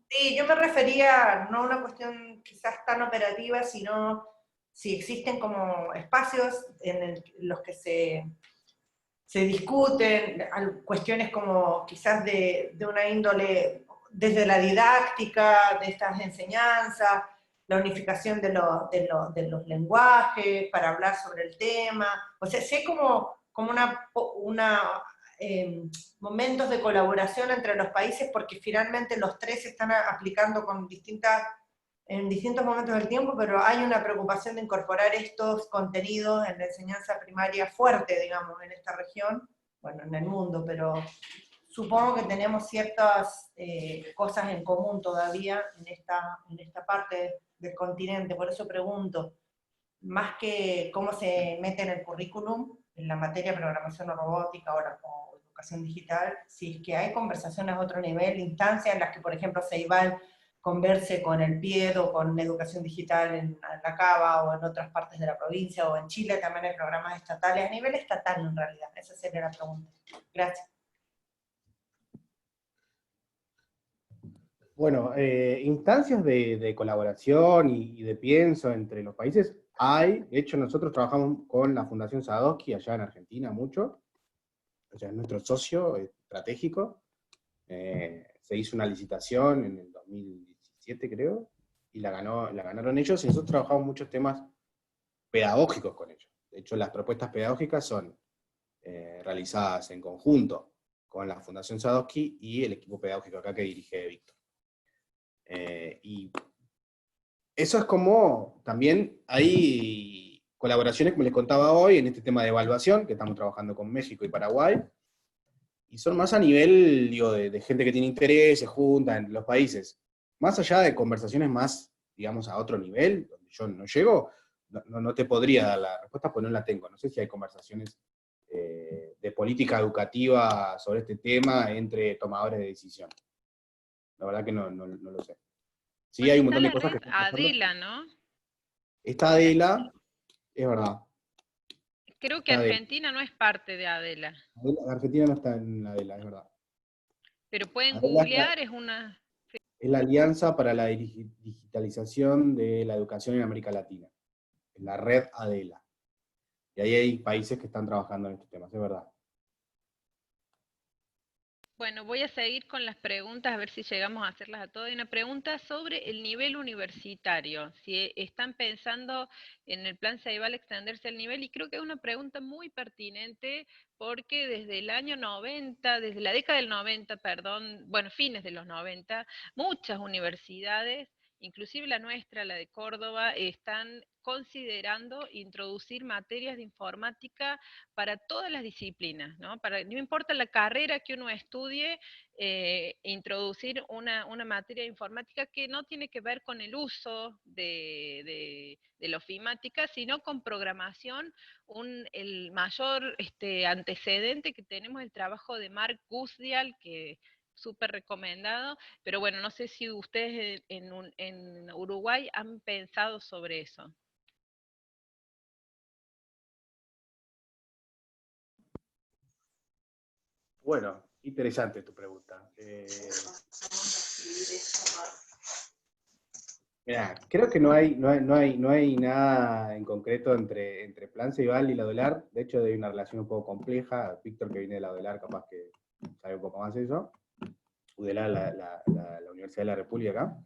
Sí, yo me refería no a una cuestión quizás tan operativa, sino si existen como espacios en los que se discuten cuestiones como quizás de una índole desde la didáctica, de estas enseñanzas, la unificación de los lenguajes para hablar sobre el tema. O sea, sí hay como momentos de colaboración entre los países, porque finalmente los tres se están aplicando en distintos momentos del tiempo, pero hay una preocupación de incorporar estos contenidos en la enseñanza primaria fuerte, digamos, en esta región, bueno, en el mundo, pero supongo que tenemos ciertas cosas en común todavía en esta parte del continente, por eso pregunto, más que cómo se mete en el currículum, en la materia de programación o robótica o educación digital, si es que hay conversaciones a otro nivel, instancias en las que, por ejemplo, Ceibal converse con el PIED o con educación digital en la Cava o en otras partes de la provincia, o en Chile también hay programas estatales, a nivel estatal en realidad, esa sería la pregunta. Gracias. Bueno, instancias de colaboración y de pienso entre los países hay. De hecho, nosotros trabajamos con la Fundación Sadowski allá en Argentina mucho. O sea, es nuestro socio estratégico. Se hizo una licitación en el 2017, creo, y la ganaron ellos, y nosotros trabajamos muchos temas pedagógicos con ellos. De hecho, las propuestas pedagógicas son realizadas en conjunto con la Fundación Sadowski y el equipo pedagógico acá que dirige Víctor. Y eso es como, también hay colaboraciones, como les contaba hoy, en este tema de evaluación, que estamos trabajando con México y Paraguay, y son más a nivel, digo, de gente que tiene interés, se junta en los países. Más allá de conversaciones más, digamos, a otro nivel, donde yo no llego, no te podría dar la respuesta, pues no la tengo. No sé si hay conversaciones de política educativa sobre este tema entre tomadores de decisión. La verdad que no lo sé. Sí, bueno, hay un montón de cosas que están pasando. Adela, ¿no? Está Adela, es verdad. Creo que Argentina no es parte de Adela. Argentina no está en Adela, es verdad. Pero pueden Adela googlear, es una... es la Alianza para la Digitalización de la Educación en América Latina. Es la red Adela. Y ahí hay países que están trabajando en estos temas, es verdad. Bueno, voy a seguir con las preguntas, a ver si llegamos a hacerlas a todas. Hay una pregunta sobre el nivel universitario, si están pensando en el plan Ceibal extenderse al nivel, y creo que es una pregunta muy pertinente, porque desde el año 90, desde la década del 90, perdón, bueno, fines de los 90, muchas universidades, inclusive la nuestra, la de Córdoba, están considerando introducir materias de informática para todas las disciplinas, ¿no? No importa la carrera que uno estudie, introducir una materia de informática que no tiene que ver con el uso de la ofimática, sino con programación. El mayor antecedente que tenemos es el trabajo de Mark Gusdial, que súper recomendado, pero bueno, no sé si ustedes en Uruguay han pensado sobre eso. Bueno, interesante tu pregunta. Mirá, creo que no hay nada en concreto entre Plan Ceibal y la DOLAR. De hecho, hay una relación un poco compleja. Víctor, que viene de la DOLAR, capaz que sabe un poco más de eso. UDELAR, la Universidad de la República acá.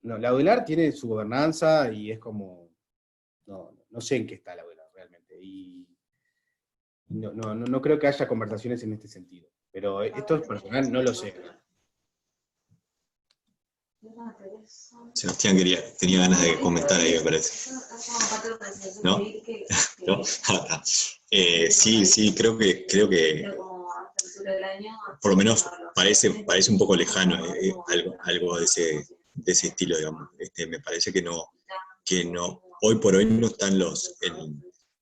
No, la UDELAR tiene su gobernanza y es como... No sé en qué está la UDELAR realmente. Y no creo que haya conversaciones en este sentido. Pero esto es personal, no lo sé. Sebastián tenía ganas de comentar ahí, me parece. ¿No? ¿No? Sí, creo que por lo menos parece un poco lejano, algo de ese estilo, digamos. Me parece que no, hoy por hoy no están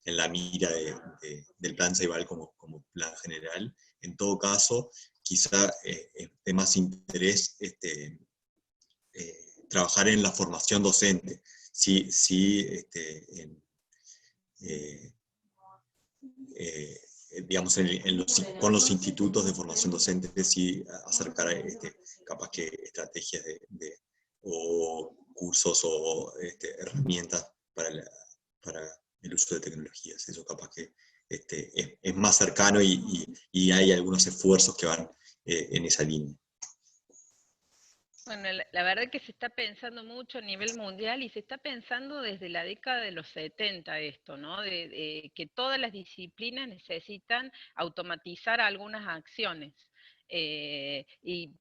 en la mira del plan Ceibal como plan general. En todo caso, quizá es de más interés trabajar en la formación docente. Sí, digamos, con los institutos de formación docente, sí acercar capaz que estrategias o cursos o herramientas para el uso de tecnologías. Eso capaz que es más cercano y hay algunos esfuerzos que van en esa línea. Bueno, la verdad que se está pensando mucho a nivel mundial y se está pensando desde la década de los 70 esto, ¿no? De que todas las disciplinas necesitan automatizar algunas acciones. Y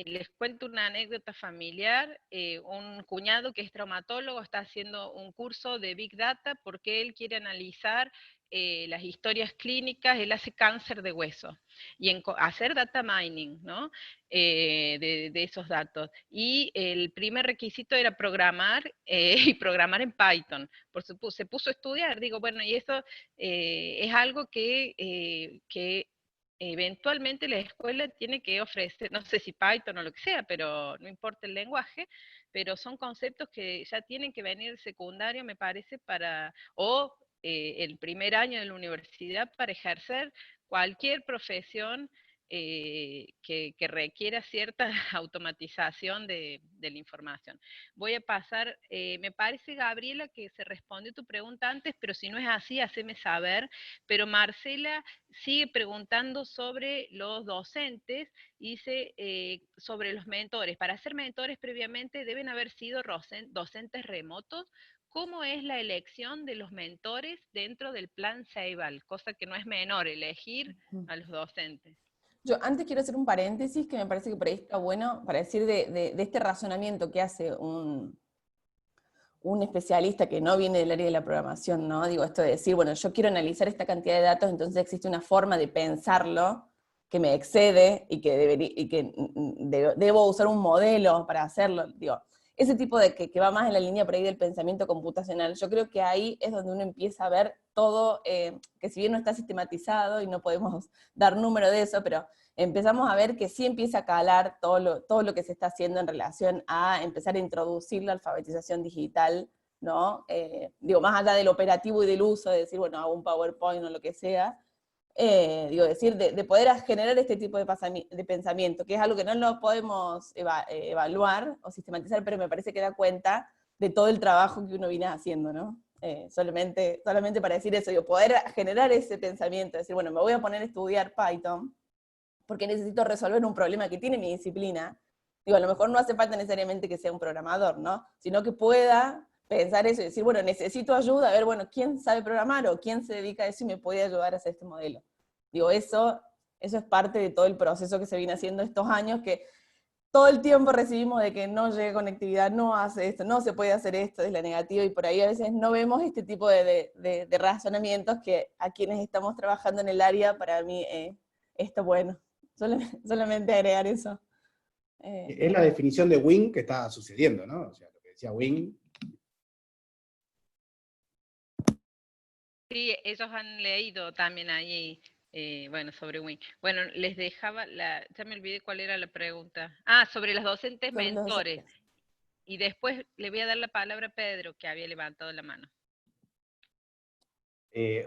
les cuento una anécdota familiar. Un cuñado que es traumatólogo está haciendo un curso de Big Data porque él quiere analizar las historias clínicas. Él hace cáncer de hueso y hacer data mining, ¿no? De esos datos. Y el primer requisito era programar y programar en Python. Se puso a estudiar, digo, bueno, y eso es algo que eventualmente la escuela tiene que ofrecer, no sé si Python o lo que sea, pero no importa el lenguaje, pero son conceptos que ya tienen que venir del secundario, me parece, o el primer año de la universidad para ejercer cualquier profesión que requiera cierta automatización de la información. Voy a pasar, me parece, Gabriela, que se respondió tu pregunta antes, pero si no es así, haceme saber. Pero Marcela sigue preguntando sobre los docentes, dice sobre los mentores. Para ser mentores previamente deben haber sido docentes remotos. ¿Cómo es la elección de los mentores dentro del plan Ceibal? Cosa que no es menor, elegir a los docentes. Yo antes quiero hacer un paréntesis que me parece que por ahí está bueno para decir de este razonamiento que hace un especialista que no viene del área de la programación, ¿no? Digo, esto de decir, bueno, yo quiero analizar esta cantidad de datos, entonces existe una forma de pensarlo que me excede y que debo usar un modelo para hacerlo. Digo, ese tipo de que va más en la línea por ahí del pensamiento computacional, yo creo que ahí es donde uno empieza a ver todo, que si bien no está sistematizado y no podemos dar número de eso, pero empezamos a ver que sí empieza a calar todo lo que se está haciendo en relación a empezar a introducir la alfabetización digital, ¿no? Digo, más allá del operativo y del uso, de decir, bueno, hago un PowerPoint o lo que sea, de poder generar este tipo de pensamiento, que es algo que no lo podemos evaluar o sistematizar, pero me parece que da cuenta de todo el trabajo que uno viene haciendo, ¿no? Solamente para decir eso, poder generar ese pensamiento, decir, bueno, me voy a poner a estudiar Python, porque necesito resolver un problema que tiene mi disciplina. Digo, a lo mejor no hace falta necesariamente que sea un programador, ¿no? Sino que pueda pensar eso y decir, bueno, necesito ayuda, a ver, bueno, ¿quién sabe programar o quién se dedica a eso y me puede ayudar a hacer este modelo? Digo, eso es parte de todo el proceso que se viene haciendo estos años, que todo el tiempo recibimos de que no llega conectividad, no hace esto, no se puede hacer esto, es la negativa, y por ahí a veces no vemos este tipo de razonamientos que a quienes estamos trabajando en el área, para mí, está bueno. Solamente agregar eso. Es la definición de win que está sucediendo, ¿no? O sea, lo que decía win. Sí, ellos han leído también ahí, bueno, sobre Win. Bueno, les dejaba, ya me olvidé cuál era la pregunta. Ah, sobre los docentes Sobre los mentores. docentes. Y después le voy a dar la palabra a Pedro, que había levantado la mano.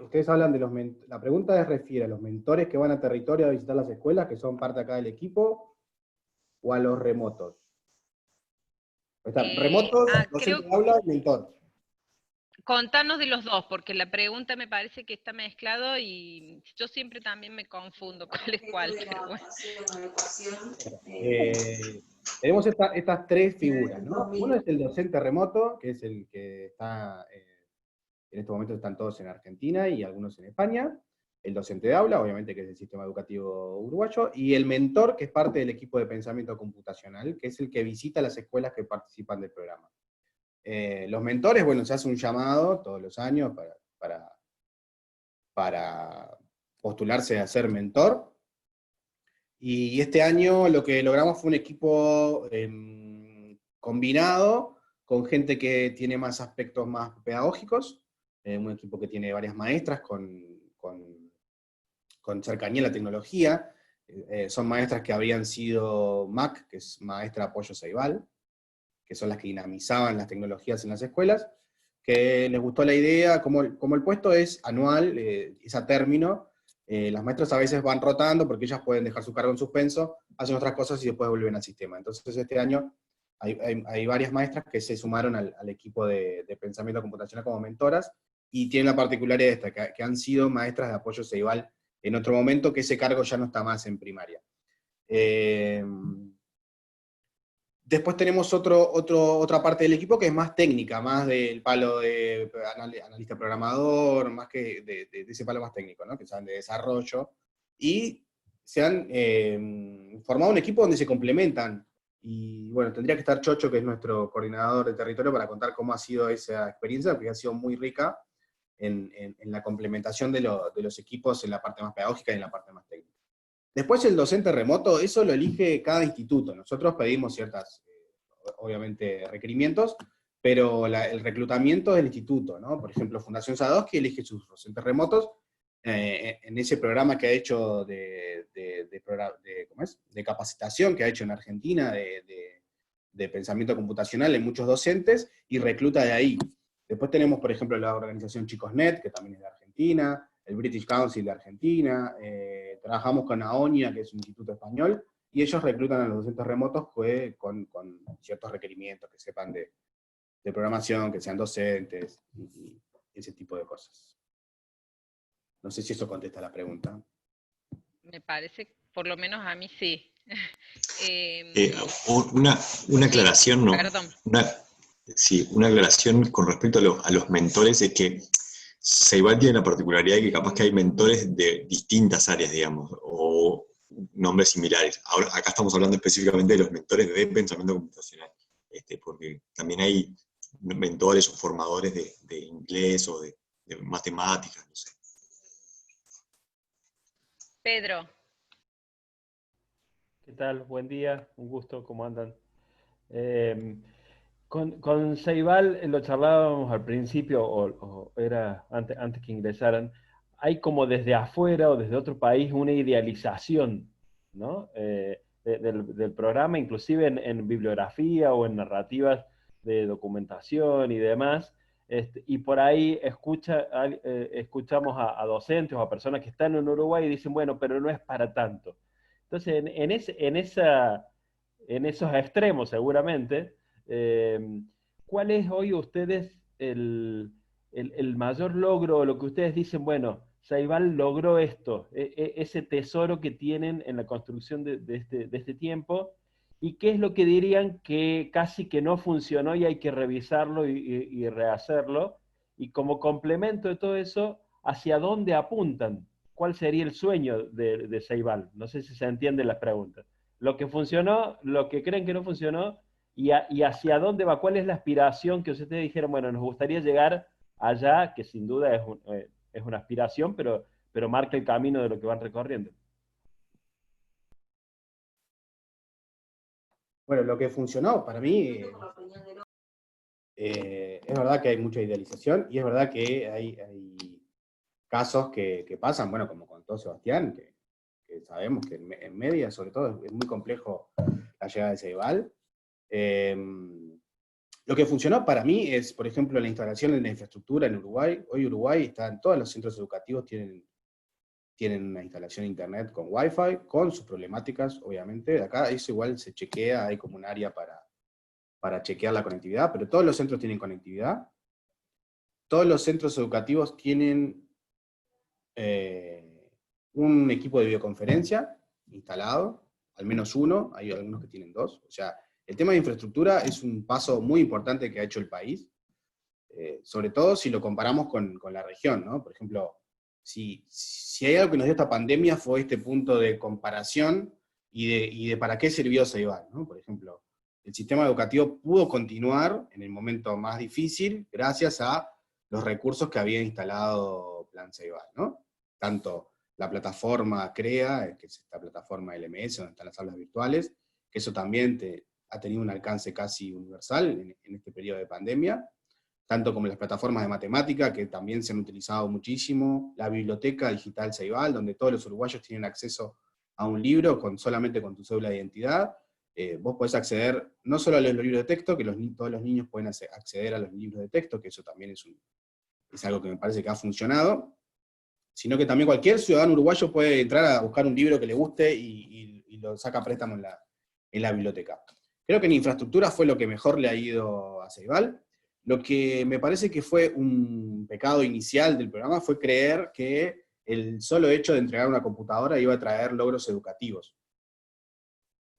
Ustedes hablan de la pregunta refiere a los mentores que van a territorio a visitar las escuelas, que son parte acá del equipo, o a los remotos. Están remotos, docente creo, de aula y mentor. contanos de los dos, porque la pregunta me parece que está mezclado y yo siempre también me confundo cuál es cuál. Pero bueno. Tenemos estas tres figuras, ¿no? Uno es el docente remoto, que es el que está, en este momento están todos en Argentina y algunos en España. El docente de aula, obviamente, que es el sistema educativo uruguayo, y el mentor, que es parte del equipo de pensamiento computacional, que es el que visita las escuelas que participan del programa. Los mentores, bueno, se hace un llamado todos los años para postularse a ser mentor, y este año lo que logramos fue un equipo combinado con gente que tiene más aspectos más pedagógicos, un equipo que tiene varias maestras con cercanía a la tecnología, son maestras que habían sido MAC, que es Maestra Apoyo Ceibal, que son las que dinamizaban las tecnologías en las escuelas, que les gustó la idea, como el puesto es anual, es a término, las maestras a veces van rotando porque ellas pueden dejar su cargo en suspenso, hacen otras cosas y después vuelven al sistema. Entonces este año hay varias maestras que se sumaron al equipo de pensamiento computacional como mentoras, y tienen la particularidad esta, que han sido maestras de apoyo Ceibal en otro momento, que ese cargo ya no está más en primaria. Después tenemos otra parte del equipo que es más técnica, más del palo de analista programador, más que de ese palo más técnico, ¿no? Que saben de desarrollo, y se han formado un equipo donde se complementan. Y bueno, tendría que estar Chocho, que es nuestro coordinador de territorio, para contar cómo ha sido esa experiencia, porque ha sido muy rica en la complementación de los equipos en la parte más pedagógica y en la parte más técnica. Después el docente remoto, eso lo elige cada instituto. Nosotros pedimos ciertas, obviamente, requerimientos, pero el reclutamiento del instituto, ¿no? Por ejemplo, Fundación Sadowski elige sus docentes remotos en ese programa que ha hecho de capacitación que ha hecho en Argentina de pensamiento computacional en muchos docentes, y recluta de ahí. Después tenemos, por ejemplo, la organización ChicosNet, que también es de Argentina, el British Council de Argentina, trabajamos con AONIA, que es un instituto español, y ellos reclutan a los docentes remotos con ciertos requerimientos, que sepan de programación, que sean docentes, y ese tipo de cosas. No sé si eso contesta la pregunta. Me parece, por lo menos a mí sí. Una aclaración, ¿no? Perdón. Una aclaración con respecto a los mentores, es que Ceibal tiene la particularidad de que capaz que hay mentores de distintas áreas, digamos, o nombres similares. Ahora, acá estamos hablando específicamente de los mentores de pensamiento computacional, porque también hay mentores o formadores de inglés o de matemáticas, no sé. Pedro. ¿Qué tal? Buen día, un gusto, ¿cómo andan? Con Ceibal lo charlábamos al principio, o era antes que ingresaran. Hay como desde afuera o desde otro país una idealización, ¿no? Del programa, inclusive en bibliografía o en narrativas de documentación y demás. Y por ahí escuchamos a docentes o a personas que están en Uruguay y dicen, bueno, pero no es para tanto. Entonces, en esos extremos seguramente, ¿cuál es hoy ustedes el mayor logro, lo que ustedes dicen, bueno, Ceibal logró esto, ese tesoro que tienen en la construcción de este tiempo, y qué es lo que dirían que casi que no funcionó y hay que revisarlo y rehacerlo, y como complemento de todo eso, ¿hacia dónde apuntan? ¿Cuál sería el sueño de Ceibal? No sé si se entienden las preguntas. Lo que funcionó, lo que creen que no funcionó, y hacia dónde va, cuál es la aspiración que ustedes dijeron, bueno, nos gustaría llegar allá, que sin duda es una aspiración, pero marca el camino de lo que van recorriendo. Bueno, lo que funcionó para mí, es verdad que hay mucha idealización, y es verdad que hay casos que pasan, bueno, como contó Sebastián, que sabemos que en media, sobre todo, es muy complejo la llegada de Ceibal. Lo que funcionó para mí es, por ejemplo, la instalación de la infraestructura en Uruguay. Hoy Uruguay en todos los centros educativos tienen una instalación de internet con Wi-Fi, con sus problemáticas, obviamente. Acá eso igual se chequea, hay como un área para chequear la conectividad, pero todos los centros tienen conectividad. Todos los centros educativos tienen un equipo de videoconferencia instalado, al menos uno, hay algunos que tienen dos. O sea, el tema de infraestructura es un paso muy importante que ha hecho el país, sobre todo si lo comparamos con la región, ¿no? Por ejemplo, si hay algo que nos dio esta pandemia fue este punto de comparación y de para qué sirvió Ceibal, ¿no? Por ejemplo, el sistema educativo pudo continuar en el momento más difícil gracias a los recursos que había instalado Plan Ceibal, ¿no? Tanto la plataforma CREA, que es esta plataforma LMS, donde están las aulas virtuales, que eso también ha tenido un alcance casi universal en este periodo de pandemia, tanto como las plataformas de matemática, que también se han utilizado muchísimo, la biblioteca digital Ceibal, donde todos los uruguayos tienen acceso a un libro solamente con tu cédula de identidad. Vos podés acceder no solo a los libros de texto, que todos los niños pueden acceder a los libros de texto, que eso también es algo que me parece que ha funcionado, sino que también cualquier ciudadano uruguayo puede entrar a buscar un libro que le guste y lo saca a préstamo en la biblioteca. Creo que en infraestructura fue lo que mejor le ha ido a Ceibal. Lo que me parece que fue un pecado inicial del programa fue creer que el solo hecho de entregar una computadora iba a traer logros educativos.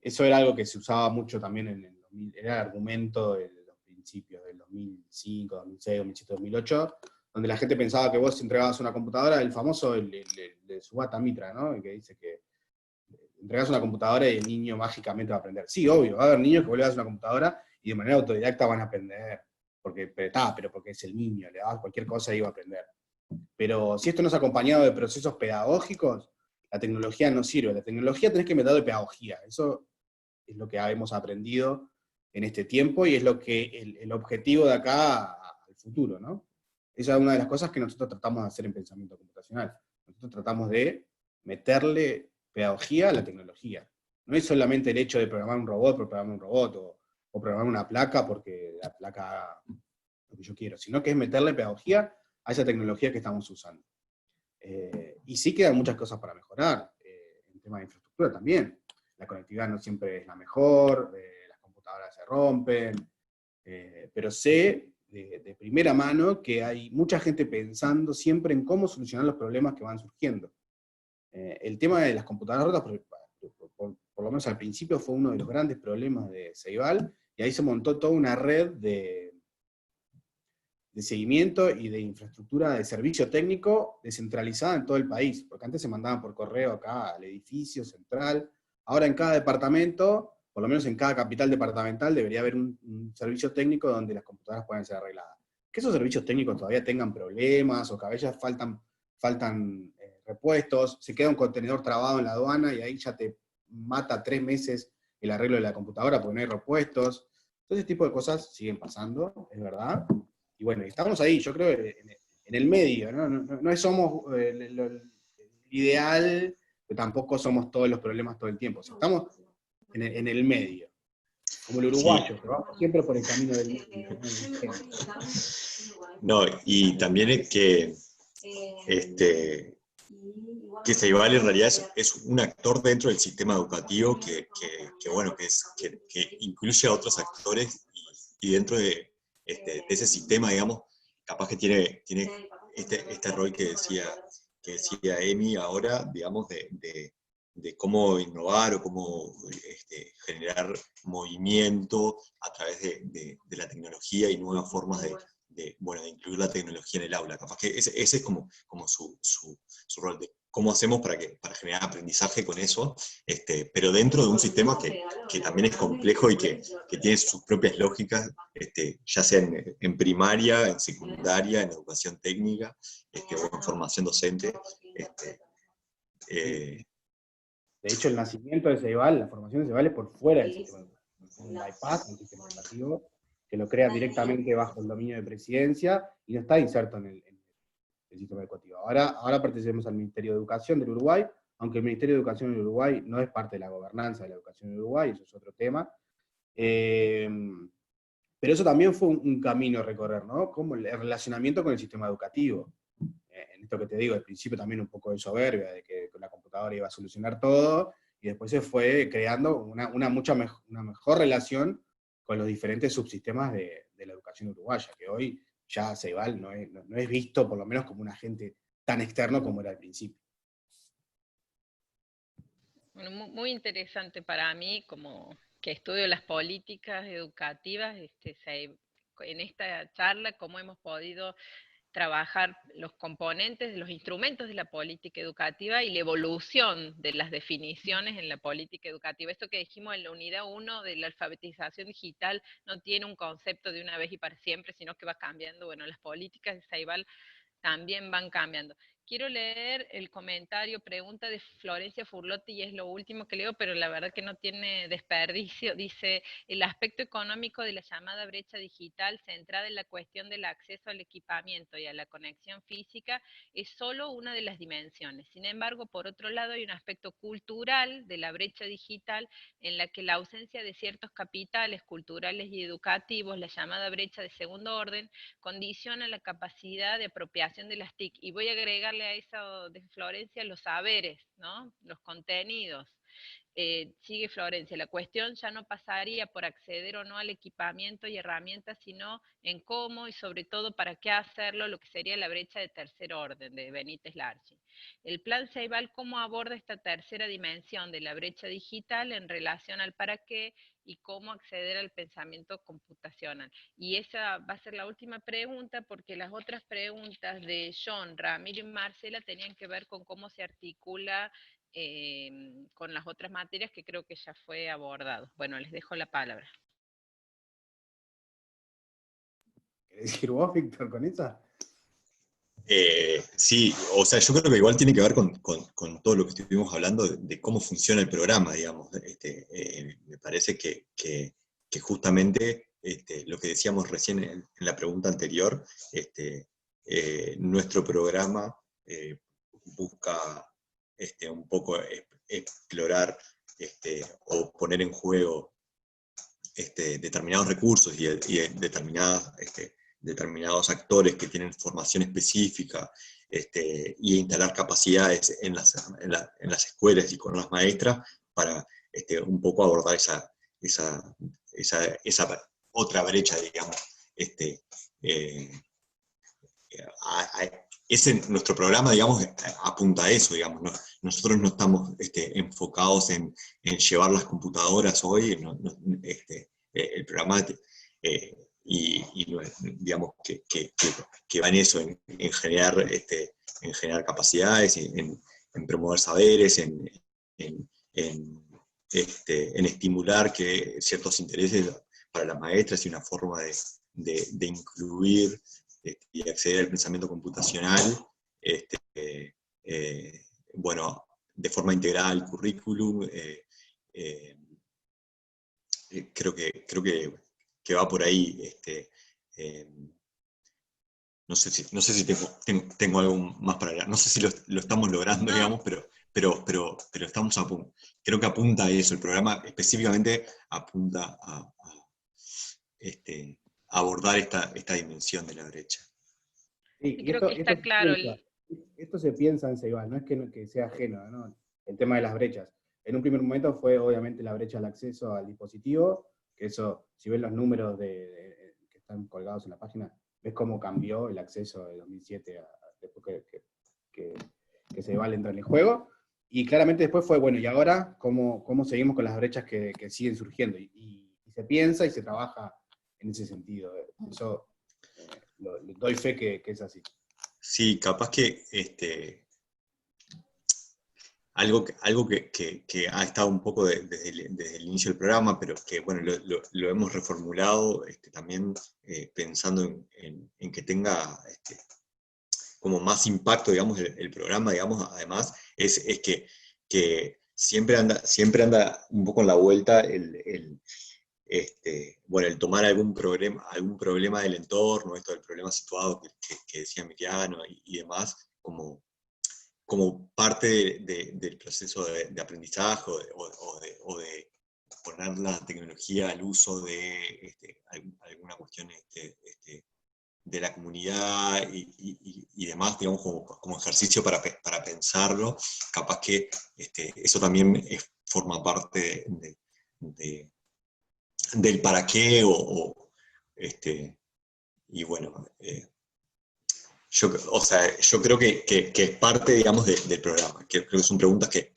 Eso era algo que se usaba mucho también era el argumento de los principios del 2005, 2006, 2007, 2008, donde la gente pensaba que vos entregabas una computadora, el famoso de Subhata Mitra, ¿no? Que dice que entregas una computadora y el niño mágicamente va a aprender. Sí, obvio, va a haber niños que vos le das una computadora y de manera autodidacta van a aprender, pero porque es el niño, le das cualquier cosa y va a aprender. Pero si esto no es acompañado de procesos pedagógicos, la tecnología no sirve. La tecnología tenés que meter de pedagogía. Eso es lo que hemos aprendido en este tiempo y es lo que el objetivo de acá al futuro, ¿no? Esa es una de las cosas que nosotros tratamos de hacer en pensamiento computacional. Nosotros tratamos de meterle pedagogía a la tecnología. No es solamente el hecho de programar un robot por programar un robot, o programar una placa porque la placa haga lo que yo quiero, sino que es meterle pedagogía a esa tecnología que estamos usando. Y sí quedan muchas cosas para mejorar, en tema de infraestructura también. La conectividad no siempre es la mejor, las computadoras se rompen, pero sé de primera mano que hay mucha gente pensando siempre en cómo solucionar los problemas que van surgiendo. El tema de las computadoras rotas, por lo menos al principio, fue uno de los grandes problemas de Ceibal, y ahí se montó toda una red de seguimiento y de infraestructura de servicio técnico descentralizada en todo el país, porque antes se mandaban por correo acá al edificio central, ahora en cada departamento, por lo menos en cada capital departamental, debería haber un servicio técnico donde las computadoras puedan ser arregladas. Que esos servicios técnicos todavía tengan problemas, o que a veces faltan repuestos, se queda un contenedor trabado en la aduana y ahí ya te mata 3 meses el arreglo de la computadora porque no hay repuestos. Todo ese tipo de cosas siguen pasando, es verdad. Y bueno, estamos ahí, yo creo, en el medio, ¿no? No somos el ideal, pero tampoco somos todos los problemas todo el tiempo. O sea, estamos en el medio. Como el uruguayo, Sí. que vamos siempre por el camino del medio. No, y también es que Ceibal en realidad es un actor dentro del sistema educativo que incluye a otros actores y dentro de ese sistema, digamos, capaz que tiene este rol que decía decía Emi ahora, digamos, de cómo innovar o cómo generar movimiento a través de la tecnología y nuevas formas de incluir la tecnología en el aula. Capaz que ese es como su rol, de cómo hacemos para generar aprendizaje con eso, pero dentro de un sistema que también es complejo y que tiene sus propias lógicas, ya sea en primaria, en secundaria, en educación técnica, o en formación docente. De hecho, el nacimiento de Ceibal, la formación de Ceibal es por fuera del sistema educativo. Es un bypass, un sistema educativo que lo crea directamente bajo el dominio de presidencia y no está inserto en el sistema educativo. Ahora pertenecemos al Ministerio de Educación del Uruguay, aunque el Ministerio de Educación del Uruguay no es parte de la gobernanza de la educación en Uruguay, eso es otro tema. Pero eso también fue un camino a recorrer, ¿no? Como el relacionamiento con el sistema educativo. En esto que te digo, al principio también un poco de soberbia, de que con la computadora iba a solucionar todo, y después se fue creando una mejor relación con los diferentes subsistemas de la educación uruguaya, que hoy ya Ceibal no es visto por lo menos como un agente tan externo como era al principio. Bueno, muy interesante para mí, como que estudio las políticas educativas, en esta charla, cómo hemos podido trabajar los componentes, los instrumentos de la política educativa y la evolución de las definiciones en la política educativa. Esto que dijimos en la unidad 1 de la alfabetización digital no tiene un concepto de una vez y para siempre, sino que va cambiando. Bueno, las políticas de Ceibal también van cambiando. Quiero leer el comentario, pregunta de Florencia Furlotti, y es lo último que leo, pero la verdad que no tiene desperdicio. Dice, el aspecto económico de la llamada brecha digital, centrada en la cuestión del acceso al equipamiento y a la conexión física, es solo una de las dimensiones. Sin embargo, por otro lado, hay un aspecto cultural de la brecha digital, en la que la ausencia de ciertos capitales culturales y educativos, la llamada brecha de segundo orden, condiciona la capacidad de apropiación de las TIC. Y voy a agregarle a eso de Florencia los saberes, ¿no? Los contenidos. Sigue Florencia, la cuestión ya no pasaría por acceder o no al equipamiento y herramientas, sino en cómo y sobre todo para qué hacerlo, lo que sería la brecha de tercer orden de Benítez Larchi. El plan Ceibal, ¿cómo aborda esta tercera dimensión de la brecha digital en relación al para qué y cómo acceder al pensamiento computacional? Y esa va a ser la última pregunta, porque las otras preguntas de John, Ramiro y Marcela tenían que ver con cómo se articula con las otras materias, que creo que ya fue abordado. Bueno, les dejo la palabra. ¿Querés decir vos, Víctor, con esa? Sí, o sea, yo creo que igual tiene que ver con todo lo que estuvimos hablando de cómo funciona el programa, digamos. Me parece que justamente lo que decíamos recién en la pregunta anterior, nuestro programa busca un poco explorar o poner en juego determinados recursos y determinados actores que tienen formación específica, y instalar capacidades en las escuelas y con las maestras para un poco abordar esa otra brecha, digamos. Nuestro programa, digamos, apunta a eso, digamos, ¿no? Nosotros no estamos enfocados en llevar las computadoras hoy, el programa, digamos, que va en eso, en generar capacidades, en promover saberes, en estimular ciertos intereses para las maestras y una forma de incluir y acceder al pensamiento computacional, bueno, de forma integral al currículum. Creo que va por ahí. No sé si tengo algo más para hablar. No sé si lo estamos logrando, digamos, pero estamos a punto. Creo que apunta a eso. El programa específicamente apunta a abordar esta dimensión de la brecha. Sí, Creo que está claro. Esto se piensa en Ceibal, no es que sea ajeno, ¿no? El tema de las brechas. En un primer momento fue obviamente la brecha al acceso al dispositivo, que eso, si ven los números que están colgados en la página, ves cómo cambió el acceso de 2007 después que Ceibal entra en el juego. Y claramente después fue, bueno, ¿y ahora cómo seguimos con las brechas que siguen surgiendo? Y se piensa y se trabaja en ese sentido. Eso doy fe que es así. Sí, capaz que algo que ha estado un poco desde el inicio del programa, pero que bueno, lo hemos reformulado también pensando en que tenga como más impacto, digamos, el programa, digamos, además, es que siempre anda un poco en la vuelta bueno, el tomar algún problema del entorno, esto del problema situado que decía Miriano y demás, como parte del proceso de aprendizaje o de poner la tecnología al uso de alguna cuestión de la comunidad y demás, digamos, como ejercicio para pensarlo, capaz que eso también forma parte del para qué, y bueno, yo creo que es parte, digamos, del programa. Creo que son preguntas que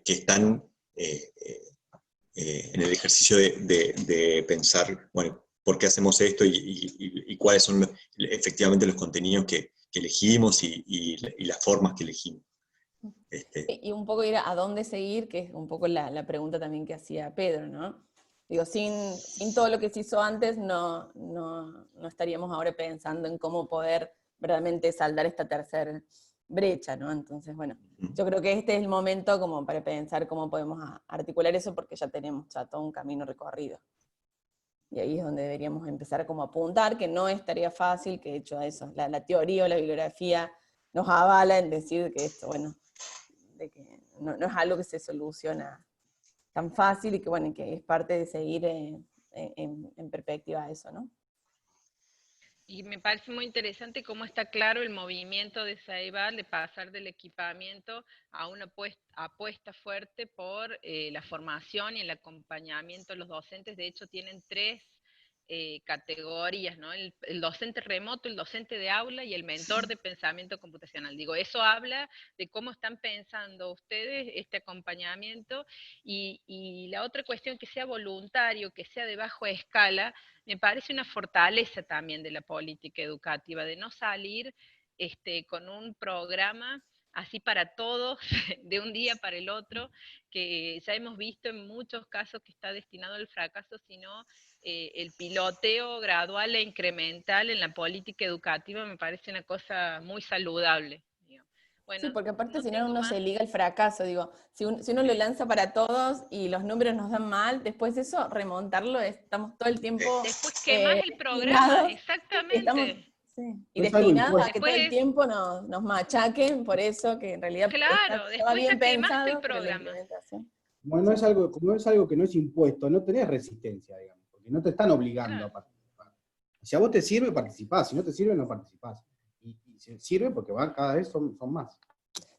están en el ejercicio de pensar, bueno, por qué hacemos esto y cuáles son efectivamente los contenidos que elegimos y las formas que elegimos. Y un poco ir a dónde seguir, que es un poco la pregunta también que hacía Pedro, ¿no? Digo, sin todo lo que se hizo antes, no estaríamos ahora pensando en cómo poder verdaderamente saldar esta tercera brecha, ¿no? Entonces, bueno, yo creo que este es el momento como para pensar cómo podemos articular eso, porque ya tenemos todo un camino recorrido. Y ahí es donde deberíamos empezar como a apuntar, que no estaría fácil, que de hecho eso, la teoría o la bibliografía nos avala en decir que esto, bueno, de que no es algo que se soluciona tan fácil y que, bueno, que es parte de seguir en perspectiva eso, ¿no? Y me parece muy interesante cómo está claro el movimiento de Ceibal de pasar del equipamiento a una apuesta fuerte por la formación y el acompañamiento. Los docentes, de hecho, tienen 3 categorías, ¿no? El docente remoto, el docente de aula y el mentor de pensamiento computacional. Digo, eso habla de cómo están pensando ustedes este acompañamiento y la otra cuestión, que sea voluntario, que sea de baja escala, me parece una fortaleza también de la política educativa, de no salir con un programa así para todos, de un día para el otro, que ya hemos visto en muchos casos que está destinado al fracaso, sino el piloteo gradual e incremental en la política educativa me parece una cosa muy saludable. Bueno, sí, porque aparte no si no tengo uno más. se liga al fracaso, digo, si uno lo lanza para todos y los números nos dan mal, después de eso, remontarlo, estamos todo el tiempo Después quemás el programa, destinados, estamos, exactamente. sí, y No es algo destinados a impuesto. que todo el Después, tiempo nos machaquen por eso, que en realidad claro, estaba después ya bien quemaste el pensado, pero la programa. implementación. Como es algo que no es impuesto, no tenés resistencia, digamos, porque no te están obligando a Claro. participar. Si a vos te sirve, participás, si no te sirve, no participás. Y si sirve porque cada vez son más.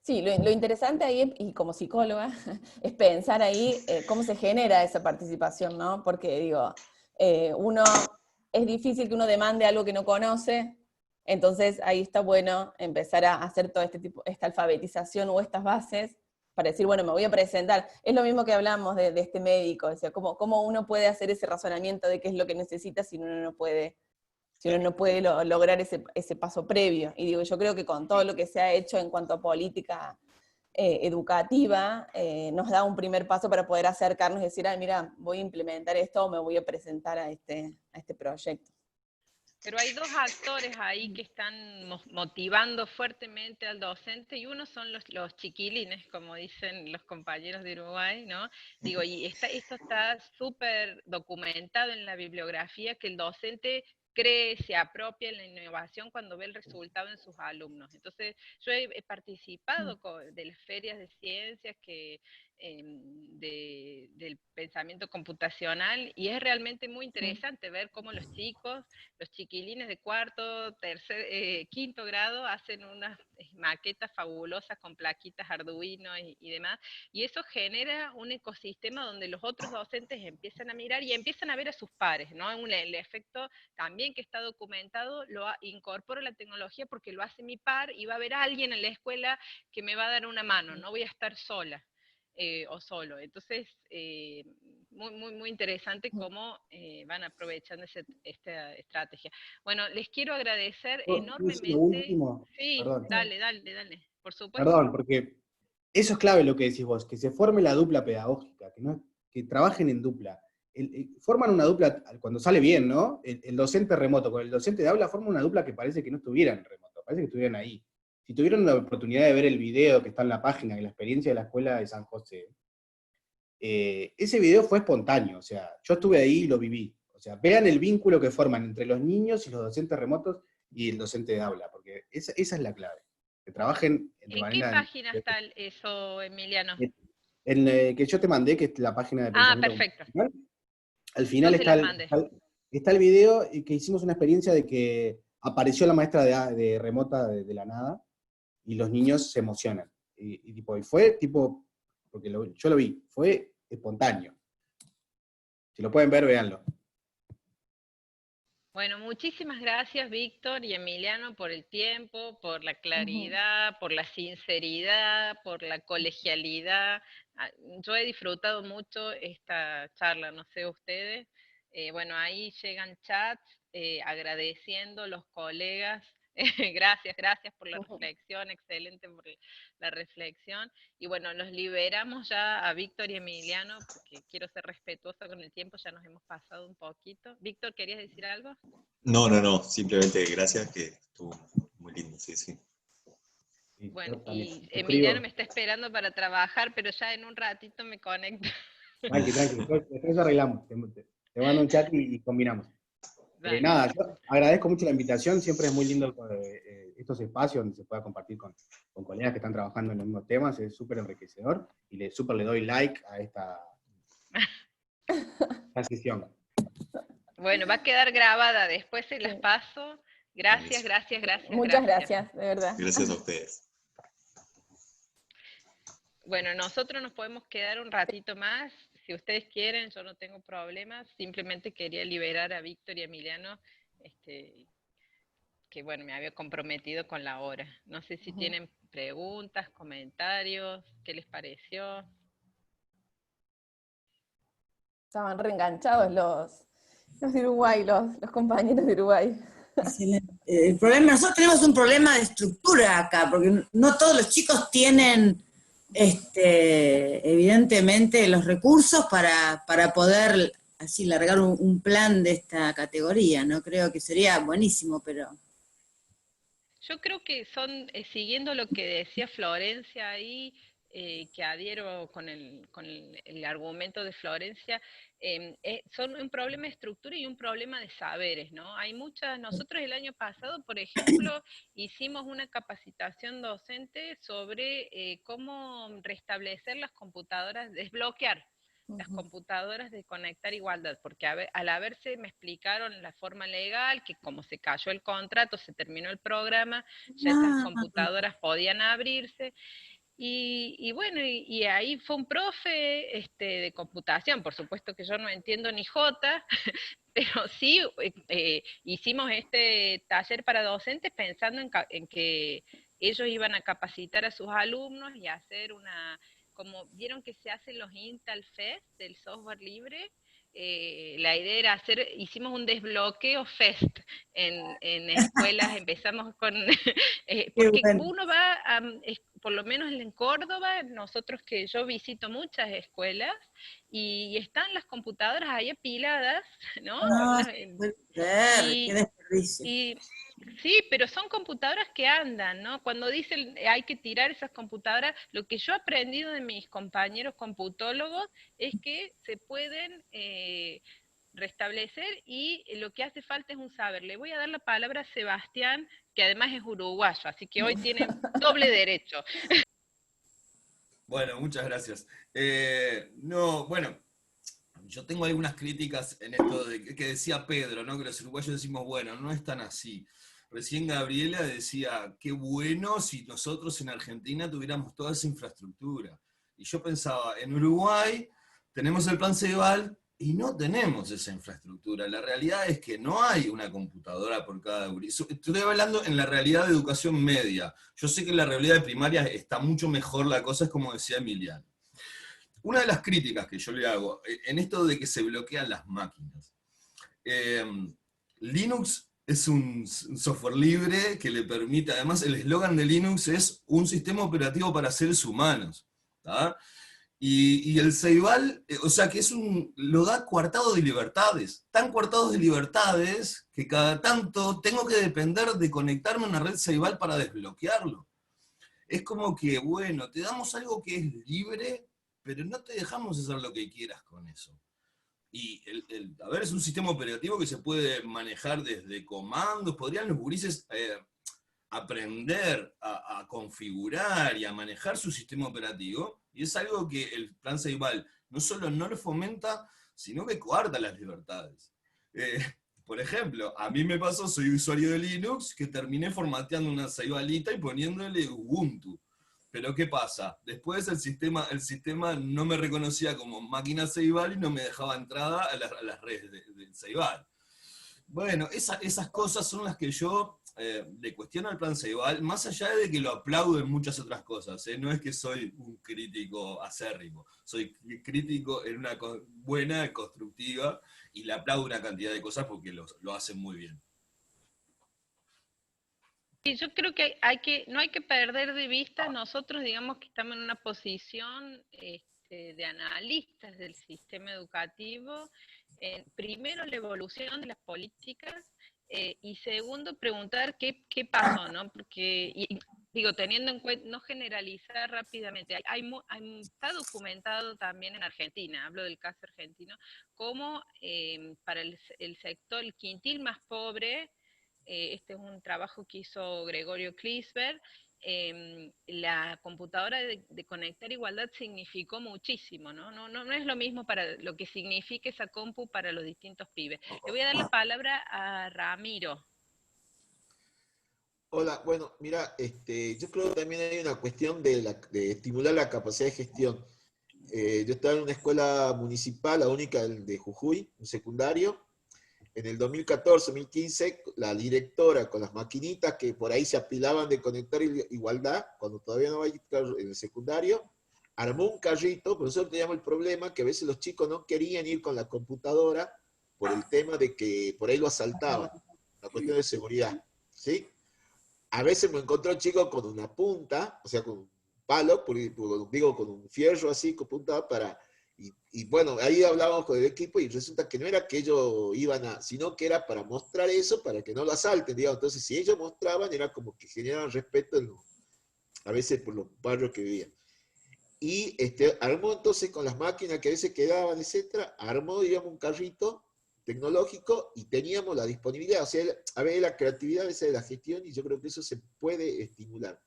Sí, lo interesante ahí, y como psicóloga, es pensar ahí cómo se genera esa participación, ¿no? Porque digo, es difícil que uno demande algo que no conoce, entonces ahí está bueno empezar a hacer todo esta alfabetización o estas bases para decir, bueno, me voy a presentar. Es lo mismo que hablamos de este médico, o sea, cómo uno puede hacer ese razonamiento de qué es lo que necesita si uno no puede lograr ese paso previo. Y digo, yo creo que con todo lo que se ha hecho en cuanto a política educativa, nos da un primer paso para poder acercarnos y decir, mira, voy a implementar esto o me voy a presentar a este proyecto. Pero hay 2 actores ahí que están motivando fuertemente al docente, y uno son los chiquilines, como dicen los compañeros de Uruguay, ¿no? Digo, y esto está súper documentado en la bibliografía, que el docente cree, se apropia en la innovación cuando ve el resultado en sus alumnos. Entonces, yo he participado de las ferias de ciencias que del pensamiento computacional, y es realmente muy interesante ver cómo los chicos, los chiquilines de cuarto, quinto grado, hacen unas maquetas fabulosas con plaquitas Arduino y demás, y eso genera un ecosistema donde los otros docentes empiezan a mirar y empiezan a ver a sus pares, ¿no? El efecto también que está documentado, incorporo la tecnología porque lo hace mi par y va a haber alguien en la escuela que me va a dar una mano, no voy a estar sola. O solo. Entonces, muy interesante cómo van aprovechando esta estrategia. Bueno, les quiero agradecer Lo enormemente. último, Sí, perdón. dale, por supuesto. Perdón, porque eso es clave lo que decís vos, que se forme la dupla pedagógica, que trabajen en dupla. Forman una dupla, cuando sale bien, ¿no? El docente remoto con el docente de aula forman una dupla que parece que no estuvieran en remoto, parece que estuvieran ahí. Si tuvieron la oportunidad de ver el video que está en la página, de la experiencia de la escuela de San José, ese video fue espontáneo, o sea, yo estuve ahí y lo viví. O sea, vean el vínculo que forman entre los niños y los docentes remotos y el docente de aula, porque esa es la clave. Que trabajen de ¿En manera... qué página está eso, Emiliano? Que yo te mandé, que es la página de Pensamiento Perfecto. Computacional. Al final está el video y que hicimos una experiencia de que apareció la maestra de remota de la nada y los niños se emocionan. Y fue tipo, porque yo lo vi, fue espontáneo. Si lo pueden ver, véanlo. Bueno, muchísimas gracias, Víctor y Emiliano, por el tiempo, por la claridad, por la sinceridad, por la colegialidad. Yo he disfrutado mucho esta charla, no sé ustedes. Bueno, ahí llegan chats agradeciendo los colegas. Gracias por la reflexión, excelente por la reflexión. Y bueno, los liberamos ya a Víctor y Emiliano, porque quiero ser respetuosa con el tiempo, ya nos hemos pasado un poquito. Víctor, ¿querías decir algo? No, simplemente gracias, que estuvo muy lindo, sí. Bueno, y Emiliano me está esperando para trabajar, pero ya en un ratito me conecto. Tranqui, después arreglamos. Te mando un chat y combinamos. Nada, yo agradezco mucho la invitación, siempre es muy lindo estos espacios donde se pueda compartir con colegas que están trabajando en los mismos temas, es súper enriquecedor, y le doy like a esta sesión. Bueno, va a quedar grabada, después se las paso. Gracias. Muchas gracias, de verdad. Gracias a ustedes. Bueno, nosotros nos podemos quedar un ratito más, si ustedes quieren, yo no tengo problemas, simplemente quería liberar a Víctor y a Emiliano, que bueno, me había comprometido con la hora. No sé si tienen preguntas, comentarios, ¿qué les pareció? Estaban reenganchados los de Uruguay, los compañeros de Uruguay. Excelente. El problema, nosotros tenemos un problema de estructura acá, porque no todos los chicos tienen evidentemente los recursos para poder así largar un plan de esta categoría, ¿no? Creo que sería buenísimo, pero... Yo creo que son, siguiendo lo que decía Florencia ahí, que adhiero con el argumento de Florencia, son un problema de estructura y un problema de saberes, ¿no? Hay nosotros el año pasado, por ejemplo, hicimos una capacitación docente sobre cómo restablecer las computadoras, desbloquear las computadoras de Conectar Igualdad, porque al haberse, me explicaron la forma legal, que como se cayó el contrato, se terminó el programa, ya esas computadoras podían abrirse, y bueno, y ahí fue un profe de computación, por supuesto que yo no entiendo ni jota, pero sí hicimos este taller para docentes pensando en que ellos iban a capacitar a sus alumnos y hacer como vieron que se hacen los Intel Fest del software libre, la idea era hicimos un desbloqueo fest en escuelas, empezamos con, porque uno va, por lo menos en Córdoba, nosotros que yo visito muchas escuelas, y están las computadoras ahí apiladas, ¿no? Qué desperdicio. Sí, pero son computadoras que andan, ¿no? Cuando dicen hay que tirar esas computadoras, lo que yo he aprendido de mis compañeros computólogos es que se pueden restablecer, y lo que hace falta es un saber. Le voy a dar la palabra a Sebastián, que además es uruguayo, así que hoy tiene doble derecho. Bueno, muchas gracias. No, bueno, yo tengo algunas críticas en esto de que decía Pedro, ¿no? Que los uruguayos decimos, bueno, no es tan así. Recién Gabriela decía, qué bueno si nosotros en Argentina tuviéramos toda esa infraestructura. Y yo pensaba, en Uruguay tenemos el plan Ceibal y no tenemos esa infraestructura. La realidad es que no hay una computadora por cada gurisa. Estoy hablando en la realidad de educación media. Yo sé que en la realidad de primaria está mucho mejor la cosa, es como decía Emiliano. Una de las críticas que yo le hago en esto de que se bloquean las máquinas. Linux es un software libre que le permite, además el eslogan de Linux es un sistema operativo para seres humanos. ¿tá? Y el Ceibal, o sea que lo da coartado de libertades, tan coartados de libertades que cada tanto tengo que depender de conectarme a una red Ceibal para desbloquearlo. Es como que, bueno, te damos algo que es libre, pero no te dejamos hacer lo que quieras con eso. Y a ver, es un sistema operativo que se puede manejar desde comandos, podrían los gurises aprender a configurar y a manejar su sistema operativo, y es algo que el plan Ceibal no solo no lo fomenta, sino que coarta las libertades. Por ejemplo, a mí me pasó, soy usuario de Linux, que terminé formateando una Ceibalita y poniéndole Ubuntu. Pero ¿qué pasa? Después el sistema no me reconocía como máquina Ceibal y no me dejaba entrada a las redes del Ceibal. Bueno, esas cosas son las que yo le cuestiono al plan Ceibal, más allá de que lo aplaudo en muchas otras cosas. No es que soy un crítico acérrimo, soy crítico en una buena, constructiva, y le aplaudo una cantidad de cosas porque lo hacen muy bien. Y yo creo que no hay que perder de vista, nosotros digamos que estamos en una posición de analistas del sistema educativo, primero la evolución de las políticas y segundo preguntar qué pasó, ¿no? Porque, digo, teniendo en cuenta, no generalizar rápidamente, está documentado también en Argentina, hablo del caso argentino, como para el sector, el quintil más pobre, este es un trabajo que hizo Gregorio Klisberg, la computadora de conectar igualdad significó muchísimo, ¿no? No es lo mismo para lo que significa esa compu para los distintos pibes. Le voy a dar la palabra a Ramiro. Hola, bueno, mira, yo creo que también hay una cuestión de estimular la capacidad de gestión. Yo estaba en una escuela municipal, la única de Jujuy, un secundario. En el 2014-2015, la directora con las maquinitas que por ahí se apilaban de conectar igualdad, cuando todavía no había en el secundario, armó un carrito, pero nosotros teníamos el problema que a veces los chicos no querían ir con la computadora por el tema de que por ahí lo asaltaban, la cuestión de seguridad, ¿sí? A veces me encontró un chico con una punta, o sea, con un palo, digo, con un fierro así, con punta para... Y bueno, ahí hablábamos con el equipo y resulta que no era que ellos iban sino que era para mostrar eso, para que no lo asalten, digamos. Entonces, si ellos mostraban, era como que generaban respeto a veces por los barrios que vivían. Y armó entonces con las máquinas que a veces quedaban, etcétera, armó, digamos, un carrito tecnológico y teníamos la disponibilidad. O sea, a ver, la creatividad a veces de la gestión y yo creo que eso se puede estimular.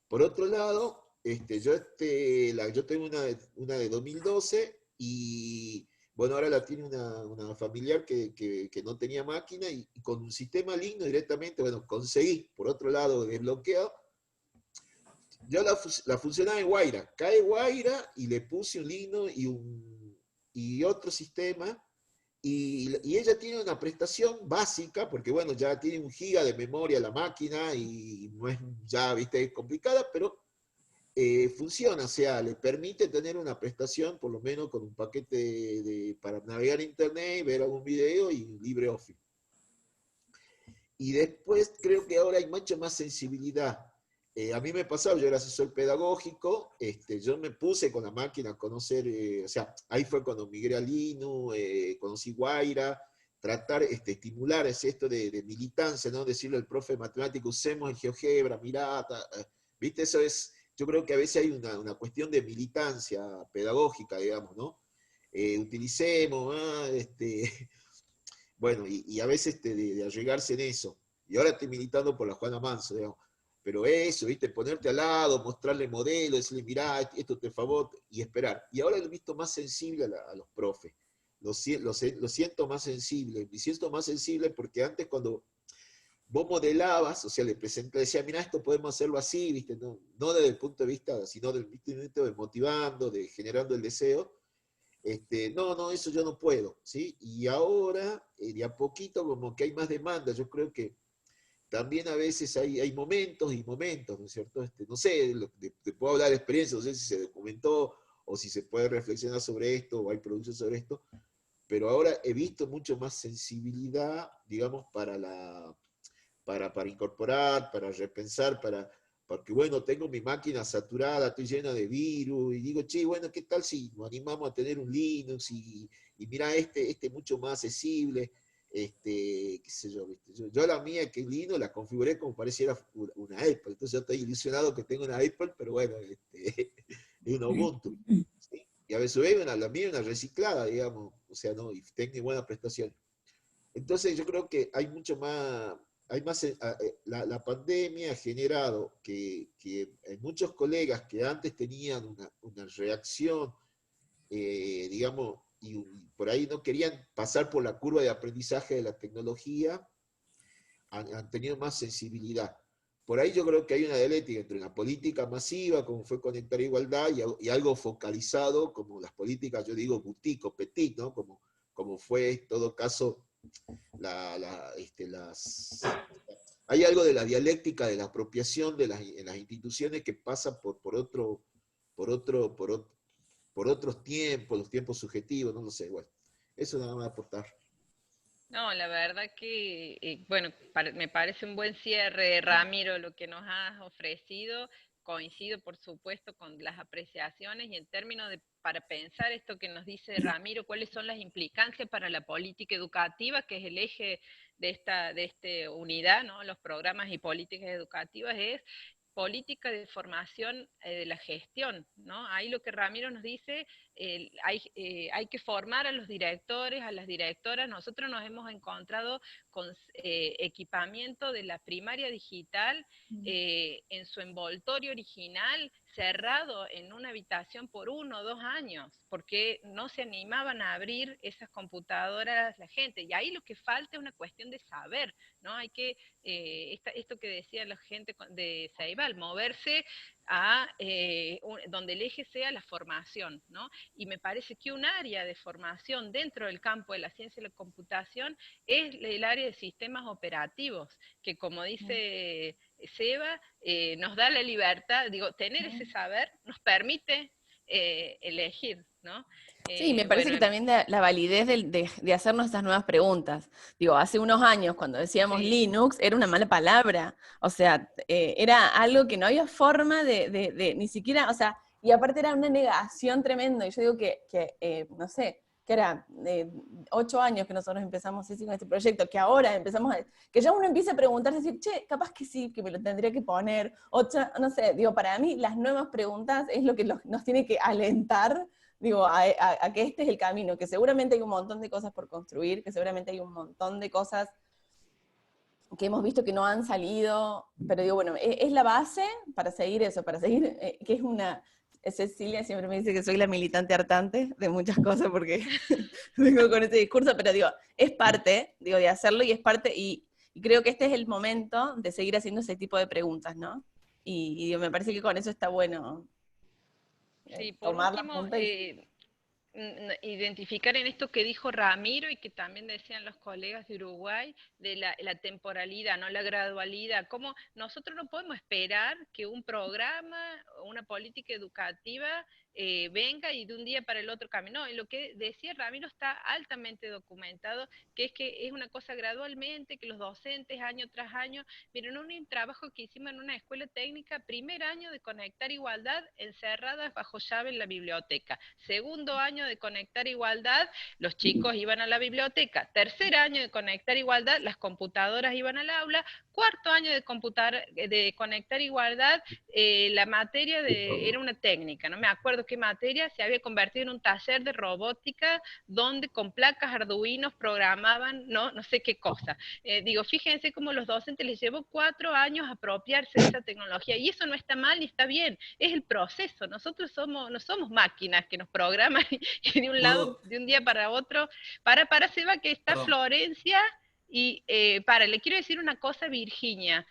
Por otro lado, yo tengo una de 2012 y bueno, ahora la tiene una familiar que no tenía máquina y con un sistema Linux directamente, bueno, conseguí, por otro lado, desbloqueado. Yo la funcionaba en Guaira, cae Guaira y le puse un Linux y otro sistema y ella tiene una prestación básica, porque bueno, ya tiene 1 giga de memoria la máquina y no es ya, viste, complicada, pero funciona, o sea, le permite tener una prestación, por lo menos con un paquete para navegar internet, ver algún video y LibreOffice. Y después creo que ahora hay mucha más sensibilidad. A mí me pasaba, yo era asesor pedagógico, yo me puse con la máquina a conocer, o sea, ahí fue cuando migré a Linux, conocí Guaira, tratar, estimular esto de militancia, ¿no? Decirle al profe de matemáticas, usemos el GeoGebra, mirá, ¿viste? Eso es, yo creo que a veces hay una cuestión de militancia pedagógica, digamos, ¿no? Utilicemos, bueno, y a veces de arriesgarse en eso. Y ahora estoy militando por la Juana Manso, digamos. pero eso, ¿viste? Ponerte al lado, mostrarle modelos, decirle, mirá, esto te favor, y esperar. Y ahora lo he visto más sensible a los profes. Lo siento más sensible. Me siento más sensible porque antes cuando vos modelabas, o sea, le decía, mira, esto podemos hacerlo así, ¿viste? No desde el punto de vista, sino del punto de motivando, de generando el deseo. No, eso yo no puedo, ¿sí? Y ahora, de a poquito, como que hay más demanda. Yo creo que también a veces hay momentos y momentos, ¿no es cierto? No sé, te puedo hablar de experiencia, no sé si se documentó o si se puede reflexionar sobre esto o hay producción sobre esto, pero ahora he visto mucho más sensibilidad, digamos, para incorporar, para repensar, porque bueno, tengo mi máquina saturada, estoy llena de virus, y digo, che, bueno, ¿qué tal si nos animamos a tener un Linux y mira, este mucho más accesible, qué sé yo, ¿viste? Yo la mía, que es Linux, la configuré como pareciera una Apple, entonces yo estoy ilusionado que tengo una Apple, pero bueno, es una Ubuntu, ¿sí? Y a veces la mía es una reciclada, digamos, o sea, no, y tiene buena prestación. Entonces yo creo que hay mucho más, la pandemia ha generado que muchos colegas que antes tenían una reacción, digamos, y por ahí no querían pasar por la curva de aprendizaje de la tecnología, han tenido más sensibilidad. Por ahí yo creo que hay una dialéctica entre una política masiva, como fue Conectar Igualdad, y algo focalizado, como las políticas, yo digo, boutique o petit, ¿no? Como fue, en todo caso, hay algo de la dialéctica de la apropiación en las instituciones que pasa por otros tiempos, los tiempos subjetivos, no lo sé, bueno, eso nada más aportar. No, la verdad que, bueno, me parece un buen cierre, Ramiro, lo que nos has ofrecido. Coincido, por supuesto, con las apreciaciones y en términos de, para pensar esto que nos dice Ramiro, cuáles son las implicancias para la política educativa, que es el eje de esta unidad, ¿no? Los programas y políticas educativas es política de formación de la gestión, ¿no? Ahí lo que Ramiro nos dice, hay que formar a los directores, a las directoras. Nosotros nos hemos encontrado con equipamiento de la primaria digital en su envoltorio original, cerrado en una habitación por 1 o 2 años, porque no se animaban a abrir esas computadoras la gente. Y ahí lo que falta es una cuestión de saber, ¿no? Hay que, esto que decía la gente de Ceibal, moverse a donde el eje sea la formación, ¿no? Y me parece que un área de formación dentro del campo de la ciencia y la computación es el área de sistemas operativos, que como dice Seba, nos da la libertad, digo, tener ese saber nos permite elegir, ¿no? Sí, me parece que también la validez de hacernos estas nuevas preguntas. Digo, hace unos años cuando decíamos Linux era una mala palabra, o sea, era algo que no había forma de ni siquiera, o sea, y aparte era una negación tremenda, y yo digo que no sé, que era 8 años que nosotros empezamos así con este proyecto, que ahora empezamos que ya uno empieza a preguntarse, decir, che, capaz que sí, que me lo tendría que poner, no sé, digo, para mí las nuevas preguntas es lo que nos tiene que alentar, digo, a que este es el camino, que seguramente hay un montón de cosas por construir, que seguramente hay un montón de cosas que hemos visto que no han salido, pero digo, bueno, es la base para seguir eso, para seguir, que es una... Cecilia siempre me dice que soy la militante hartante de muchas cosas porque vengo con este discurso, pero digo, es parte, digo, de hacerlo y es parte, y creo que este es el momento de seguir haciendo ese tipo de preguntas, ¿no? Y me parece que con eso está bueno. Sí, por último, identificar en esto que dijo Ramiro y que también decían los colegas de Uruguay, de la temporalidad, no la gradualidad, cómo nosotros no podemos esperar que un programa, una política educativa venga y de un día para el otro camino. Y lo que decía Ramiro está altamente documentado, que es una cosa gradualmente, que los docentes año tras año, miren, un trabajo que hicimos en una escuela técnica, primer año de Conectar Igualdad, encerradas bajo llave en la biblioteca, segundo año de Conectar Igualdad, los chicos iban a la biblioteca, tercer año de Conectar Igualdad, las computadoras iban al aula, cuarto año de Conectar Igualdad, la materia era una técnica, no me acuerdo qué materia, se había convertido en un taller de robótica donde con placas Arduinos programaban no sé qué cosa. Digo, fíjense cómo los docentes les llevó 4 años apropiarse de esa tecnología, y eso no está mal ni está bien, es el proceso. Nosotros no somos máquinas que nos programan y de un lado, de un día para otro. Para Seba, que está Florencia, y le quiero decir una cosa, Virginia.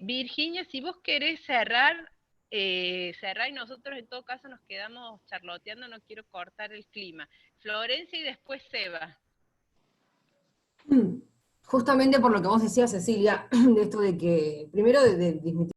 Virginia, si vos querés cerrar y nosotros en todo caso nos quedamos charloteando, no quiero cortar el clima. Florencia y después Seba. Justamente por lo que vos decías, Cecilia, de esto de que, primero de